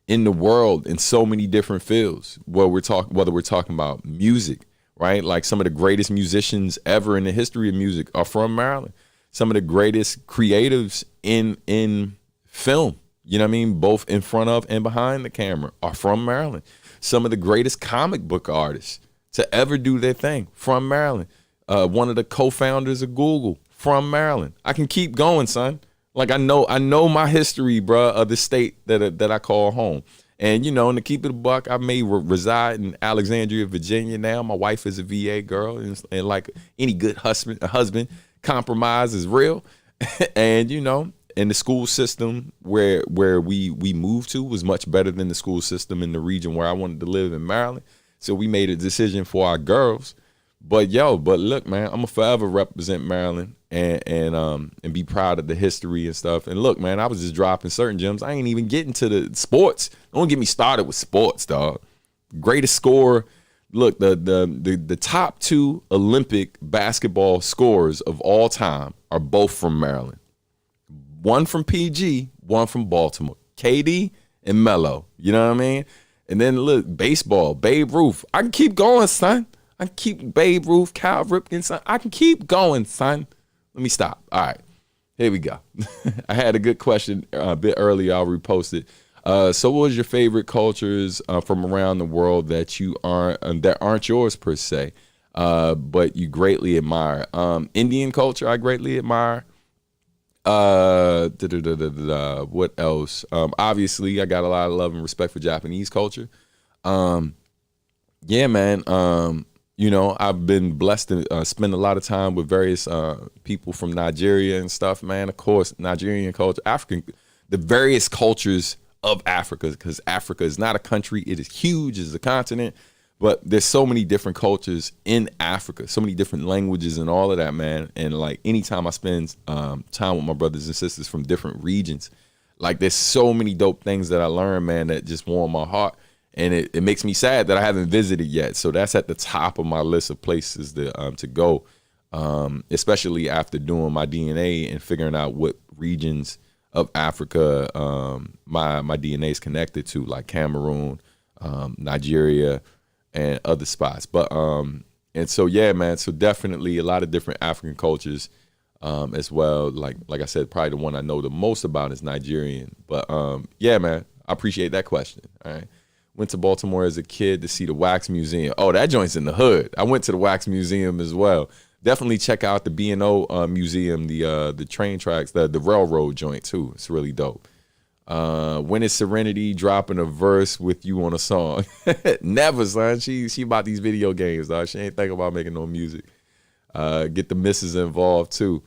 in the world in so many different fields. Whether we're talking about music, right? Like some of the greatest musicians ever in the history of music are from Maryland. Some of the greatest creatives in film, you know what I mean, both in front of and behind the camera, are from Maryland. Some of the greatest comic book artists to ever do their thing from Maryland. One of the co-founders of Google from Maryland. I can keep going, son. Like I know my history, bruh, of the state that I call home. And, you know, and to keep it a buck, I may reside in Alexandria, Virginia now. My wife is a VA girl, and like any good husband, compromise is real. And, you know, and the school system where we moved to was much better than the school system in the region where I wanted to live in Maryland. So we made a decision for our girls. But look, man, I'm gonna forever represent Maryland and be proud of the history and stuff. And look, man, I was just dropping certain gems. I ain't even getting to the sports. Don't get me started with sports, dog. Greatest scorer. Look, the top two Olympic basketball scorers of all time are both from Maryland. One from PG, one from Baltimore. KD and Melo. You know what I mean? And then look, baseball, Babe Ruth. I can keep going, son. I can keep Babe Ruth, Cal Ripken, son. I can keep going, son. Let me stop. All right, here we go. I had a good question a bit earlier. I'll repost it. So what was your favorite cultures from around the world that aren't yours per se, but you greatly admire? Indian culture, I greatly admire. What else? Obviously, I got a lot of love and respect for Japanese culture. Yeah, man. You know, I've been blessed to spend a lot of time with various people from Nigeria and stuff, man. Of course, Nigerian culture, the various cultures of Africa, because Africa is not a country. It is huge as a continent, but there's so many different cultures in Africa, so many different languages and all of that, man. And like anytime I spend time with my brothers and sisters from different regions, like there's so many dope things that I learned, man, that just warm my heart. And it makes me sad that I haven't visited yet. So that's at the top of my list of places to go, especially after doing my DNA and figuring out what regions of Africa my DNA is connected to, like Cameroon, Nigeria, and other spots. But and so yeah, man. So definitely a lot of different African cultures as well. Like I said, probably the one I know the most about is Nigerian. But yeah, man, I appreciate that question. All right. Went to Baltimore as a kid to see the Wax Museum. Oh, that joint's in the hood. I went to the Wax Museum as well. Definitely check out the B&O Museum, the train tracks, the railroad joint too. It's really dope. When is Serenity dropping a verse with you on a song? Never, son. She about these video games, dog. She ain't thinking about making no music. Get the missus involved too.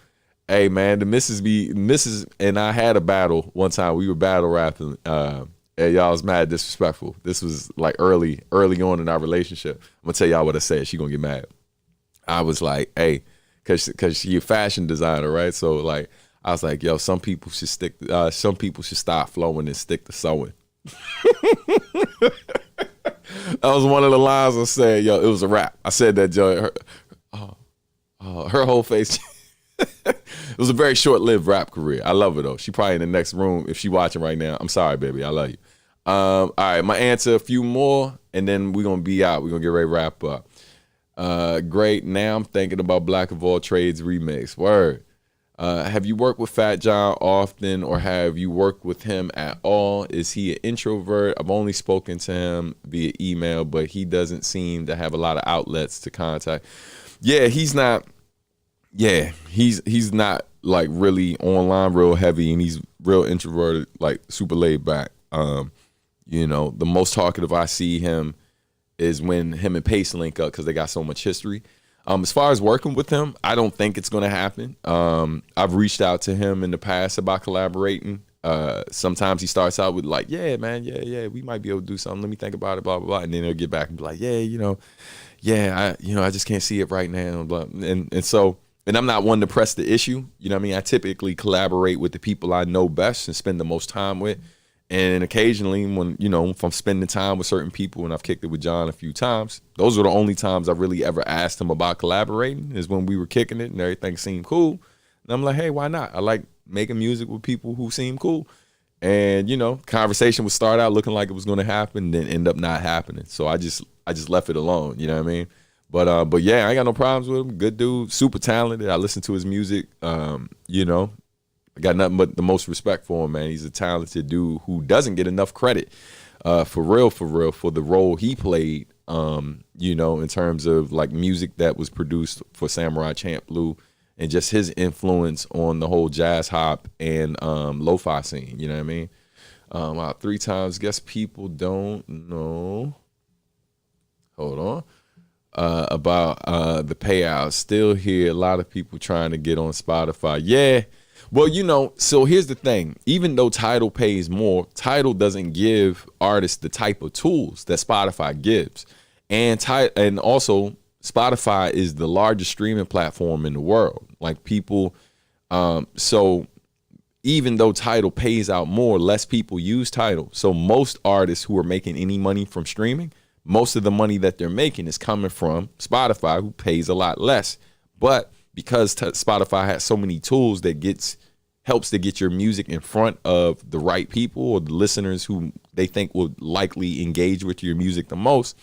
Hey man, the missus and I had a battle one time. We were battle rapping. And y'all was mad disrespectful. This was like early on in our relationship. I'm gonna tell y'all what I said. She gonna get mad. I was like, hey, cause she a fashion designer, right? So like, I was like, yo, some people should stop flowing and stick to sewing. That was one of the lines I said. Yo, it was a rap. I said that, Joe. Her whole face. It was a very short-lived rap career. I love her though. She probably in the next room if she watching right now. I'm sorry, baby. I love you. All right, my answer, a few more, and then we're gonna be out. We're gonna get ready to wrap up. Great. Now I'm thinking about Black of All Trades remix. Word. Have you worked with Fat John often, or have you worked with him at all? Is he an introvert? I've only spoken to him via email, but he doesn't seem to have a lot of outlets to contact. Yeah, he's not. Yeah, he's not like really online real heavy, and he's real introverted, like super laid back. You know, the most talkative I see him is when him and Pace link up because they got so much history. As far as working with him, I don't think it's going to happen. I've reached out to him in the past about collaborating. Sometimes he starts out with like, yeah, man, yeah, we might be able to do something. Let me think about it, blah, blah, blah. And then he'll get back and be like, yeah, I just can't see it right now. Blah. And I'm not one to press the issue. You know what I mean? I typically collaborate with the people I know best and spend the most time with. And occasionally when, if I'm spending time with certain people, and I've kicked it with John a few times, those are the only times I really ever asked him about collaborating, is when we were kicking it and everything seemed cool. And I'm like, hey, why not? I like making music with people who seem cool. And, conversation would start out looking like it was going to happen, then end up not happening. So I just left it alone. You know what I mean? But yeah, I ain't got no problems with him. Good dude, super talented. I listen to his music. I got nothing but the most respect for him, man. He's a talented dude who doesn't get enough credit, for real, for the role he played, in terms of like music that was produced for Samurai Champloo, and just his influence on the whole jazz hop and lo-fi scene. You know what I mean? 3 times, guess people don't know. Hold on. About the payouts. Still hear a lot of people trying to get on Spotify. Yeah. Well, so here's the thing. Even though Tidal pays more, Tidal doesn't give artists the type of tools that Spotify gives. And also Spotify is the largest streaming platform in the world. Like people, so even though Tidal pays out more, less people use Tidal. So most artists who are making any money from streaming, most of the money that they're making is coming from Spotify, who pays a lot less. But because Spotify has so many tools that helps to get your music in front of the right people, or the listeners who they think will likely engage with your music the most,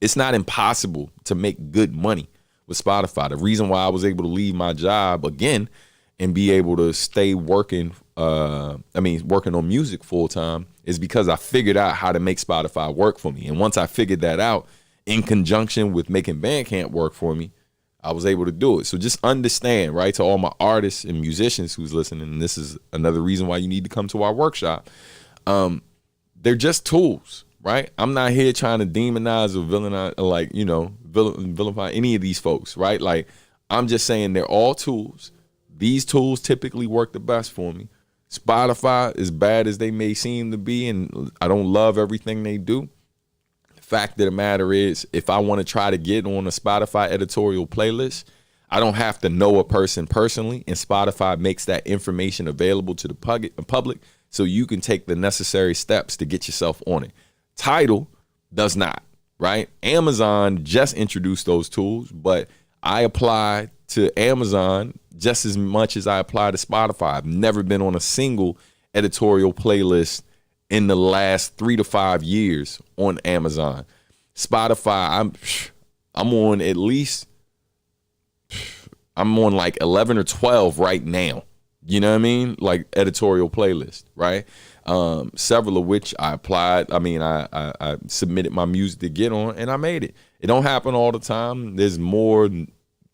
it's not impossible to make good money with Spotify. The reason why I was able to leave my job again and be able to stay working on music full time, is because I figured out how to make Spotify work for me. And once I figured that out, in conjunction with making Bandcamp work for me, I was able to do it. So just understand, right, to all my artists and musicians who's listening, and this is another reason why you need to come to our workshop. They're just tools, right? I'm not here trying to demonize or vilify any of these folks, right? Like, I'm just saying they're all tools. These tools typically work the best for me. Spotify, as bad as they may seem to be, and I don't love everything they do, fact of the matter is, if I want to try to get on a Spotify editorial playlist, I don't have to know a person personally, and Spotify makes that information available to the public, so you can take the necessary steps to get yourself on it. Tidal does not, right? Amazon just introduced those tools, but I apply to Amazon just as much as I apply to Spotify. I've never been on a single editorial playlist in the last 3 to 5 years on Amazon. Spotify, I'm on at least, I'm on like 11 or 12 right now. You know what I mean? Like editorial playlist, right? Several of which I applied. I mean, I submitted my music to get on, and I made it. It don't happen all the time. There's more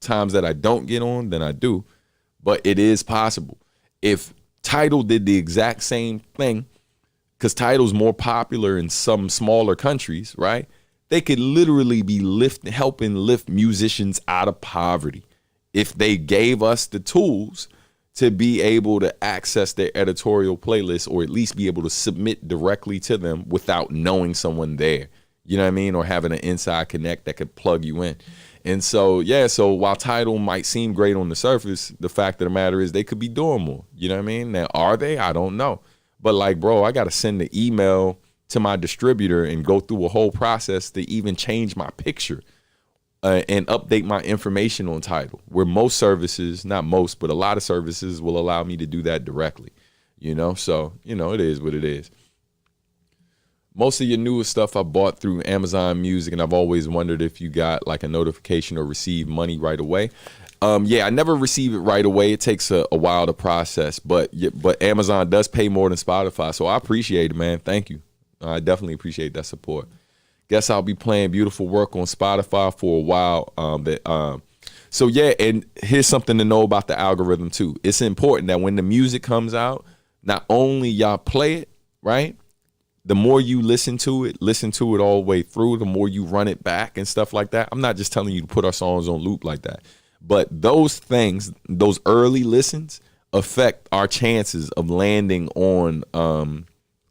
times that I don't get on than I do, but it is possible. If Tidal did the exact same thing, because Tidal's more popular in some smaller countries, right? They could literally be helping lift musicians out of poverty if they gave us the tools to be able to access their editorial playlist, or at least be able to submit directly to them without knowing someone there. You know what I mean? Or having an inside connect that could plug you in. And so, yeah, so while Tidal might seem great on the surface, the fact of the matter is they could be doing more. You know what I mean? Now, are they? I don't know. But like, bro, I got to send the email to my distributor and go through a whole process to even change my picture and update my information on Tidal, where most services, not most, but a lot of services will allow me to do that directly. You know, so, you know, it is what it is. Most of your newest stuff I bought through Amazon Music, and I've always wondered if you got like a notification or receive money right away. Yeah, I never receive it right away. It takes a while to process, but Amazon does pay more than Spotify, so I appreciate it, man. Thank you. I definitely appreciate that support. Guess I'll be playing Beautiful Work on Spotify for a while. So yeah, and here's something to know about the algorithm too. It's important that when the music comes out, not only y'all play it, right? The more you listen to it all the way through, the more you run it back and stuff like that. I'm not just telling you to put our songs on loop like that, but those things, those early listens affect our chances of landing on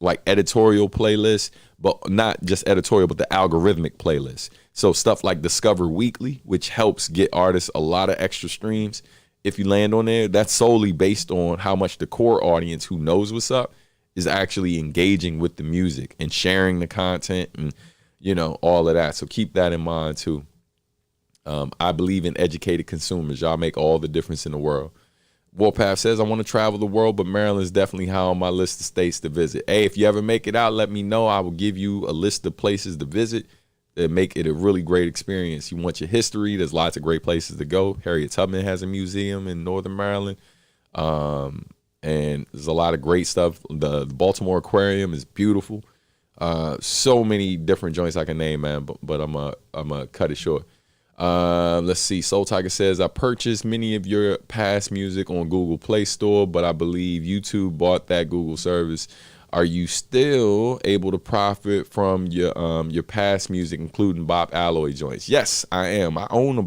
like editorial playlists, but not just editorial, but the algorithmic playlist. So stuff like Discover Weekly, which helps get artists a lot of extra streams. If you land on there, that's solely based on how much the core audience who knows what's up is actually engaging with the music and sharing the content and, you know, all of that. So keep that in mind too. I believe in educated consumers. Y'all make all the difference in the world. Warpath says, I want to travel the world, but Maryland's definitely high on my list of states to visit. Hey, if you ever make it out, let me know. I will give you a list of places to visit that make it a really great experience. You want your history, there's lots of great places to go. Harriet Tubman has a museum in Northern Maryland. And there's a lot of great stuff. The Baltimore Aquarium is beautiful. So many different joints I can name, man, but I'm gonna cut it short. Let's see. Soul Tiger says, I purchased many of your past music on Google Play Store, but I believe YouTube bought that Google service. Are you still able to profit from your past music, including Bob Alloy joints? Yes, I am. I own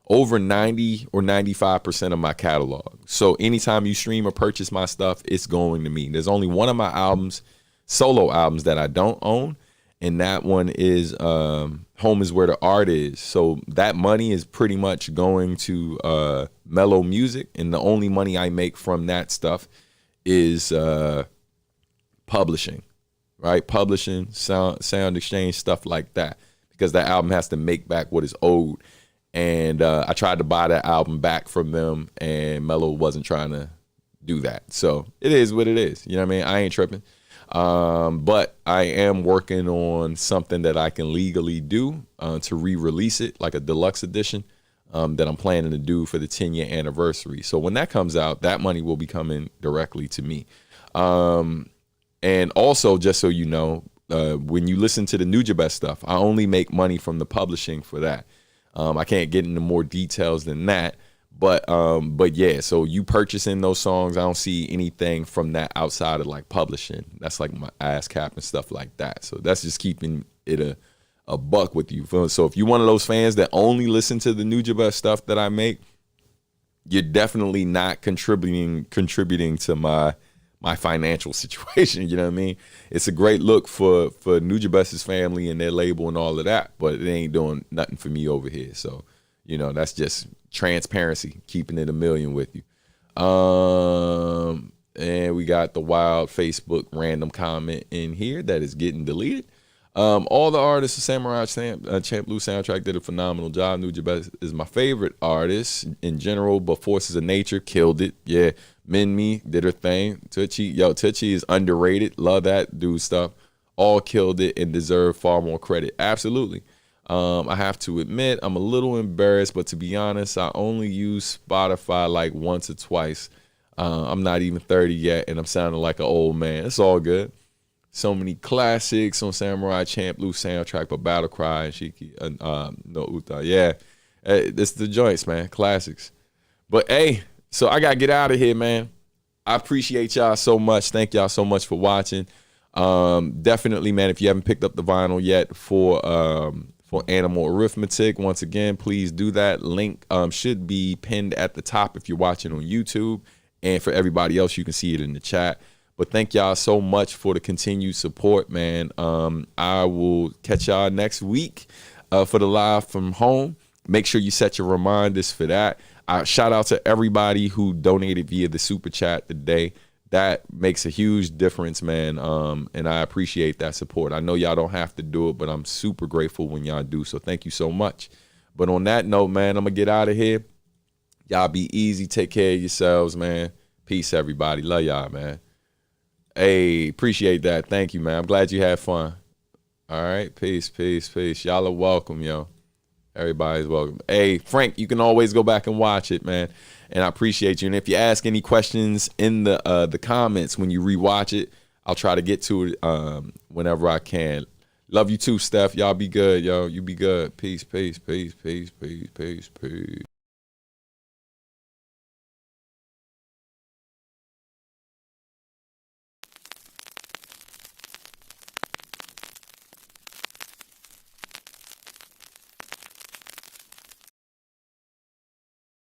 over 90 or 95% of my catalog. So anytime you stream or purchase my stuff, it's going to me. There's only one of my albums, solo albums, that I don't own, and that one is Home Is Where the Art Is. So that money is pretty much going to Mellow Music, and the only money I make from that stuff is publishing, right? Publishing, sound exchange, stuff like that, because that album has to make back what is owed. And I tried to buy that album back from them, and Mello wasn't trying to do that. So it is what it is. You know what I mean? I ain't tripping. But I am working on something that I can legally do to re-release it, like a deluxe edition that I'm planning to do for the 10-year anniversary. So when that comes out, that money will be coming directly to me. And also, just so you know, when you listen to the Nujabes stuff, I only make money from the publishing for that. I can't get into more details than that, but yeah, so you purchasing those songs, I don't see anything from that outside of like publishing. That's like my ASCAP and stuff like that. So that's just keeping it a buck with you. So if you're one of those fans that only listen to the Nujabes stuff that I make, you're definitely not contributing to my financial situation. You know what I mean? It's a great look for Nujabes' family and their label and all of that, but it ain't doing nothing for me over here. So, you know, that's just transparency, keeping it a million with you. And we got the wild Facebook random comment in here that is getting deleted. All the artists of Samurai Champ Blue soundtrack did a phenomenal job. Nujabes is my favorite artist in general, but Forces of Nature killed it. Yeah, Minmi did her thing. Tucci is underrated. Love that dude stuff. All killed it and deserve far more credit. Absolutely. I have to admit, I'm a little embarrassed, but to be honest, I only use Spotify like once or twice. I'm not even 30 yet, and I'm sounding like an old man. It's all good. So many classics on Samurai Champ Blue soundtrack, but Battle Cry and Shiki, no Uta. Yeah, this the joints, man. Classics. But hey, so I gotta get out of here, man. I appreciate y'all so much. Thank y'all so much for watching. Definitely, man. If you haven't picked up the vinyl yet for Animal Arithmetic, once again, please do that. Link should be pinned at the top if you're watching on YouTube, and for everybody else, you can see it in the chat. But thank y'all so much for the continued support, man. I will catch y'all next week for the live from home. Make sure you set your reminders for that. Shout out to everybody who donated via the super chat today. That makes a huge difference, man. And I appreciate that support. I know y'all don't have to do it, but I'm super grateful when y'all do. So thank you so much. But on that note, man, I'm going to get out of here. Y'all be easy. Take care of yourselves, man. Peace, everybody. Love y'all, man. Hey, appreciate that. Thank you, man. I'm glad you had fun. All right. Peace, peace, peace. Y'all are welcome, yo. Everybody's welcome. Hey, Frank, you can always go back and watch it, man. And I appreciate you. And if you ask any questions in the comments when you rewatch it, I'll try to get to it whenever I can. Love you too, Steph. Y'all be good, yo. You be good. Peace, peace, peace, peace, peace, peace, peace.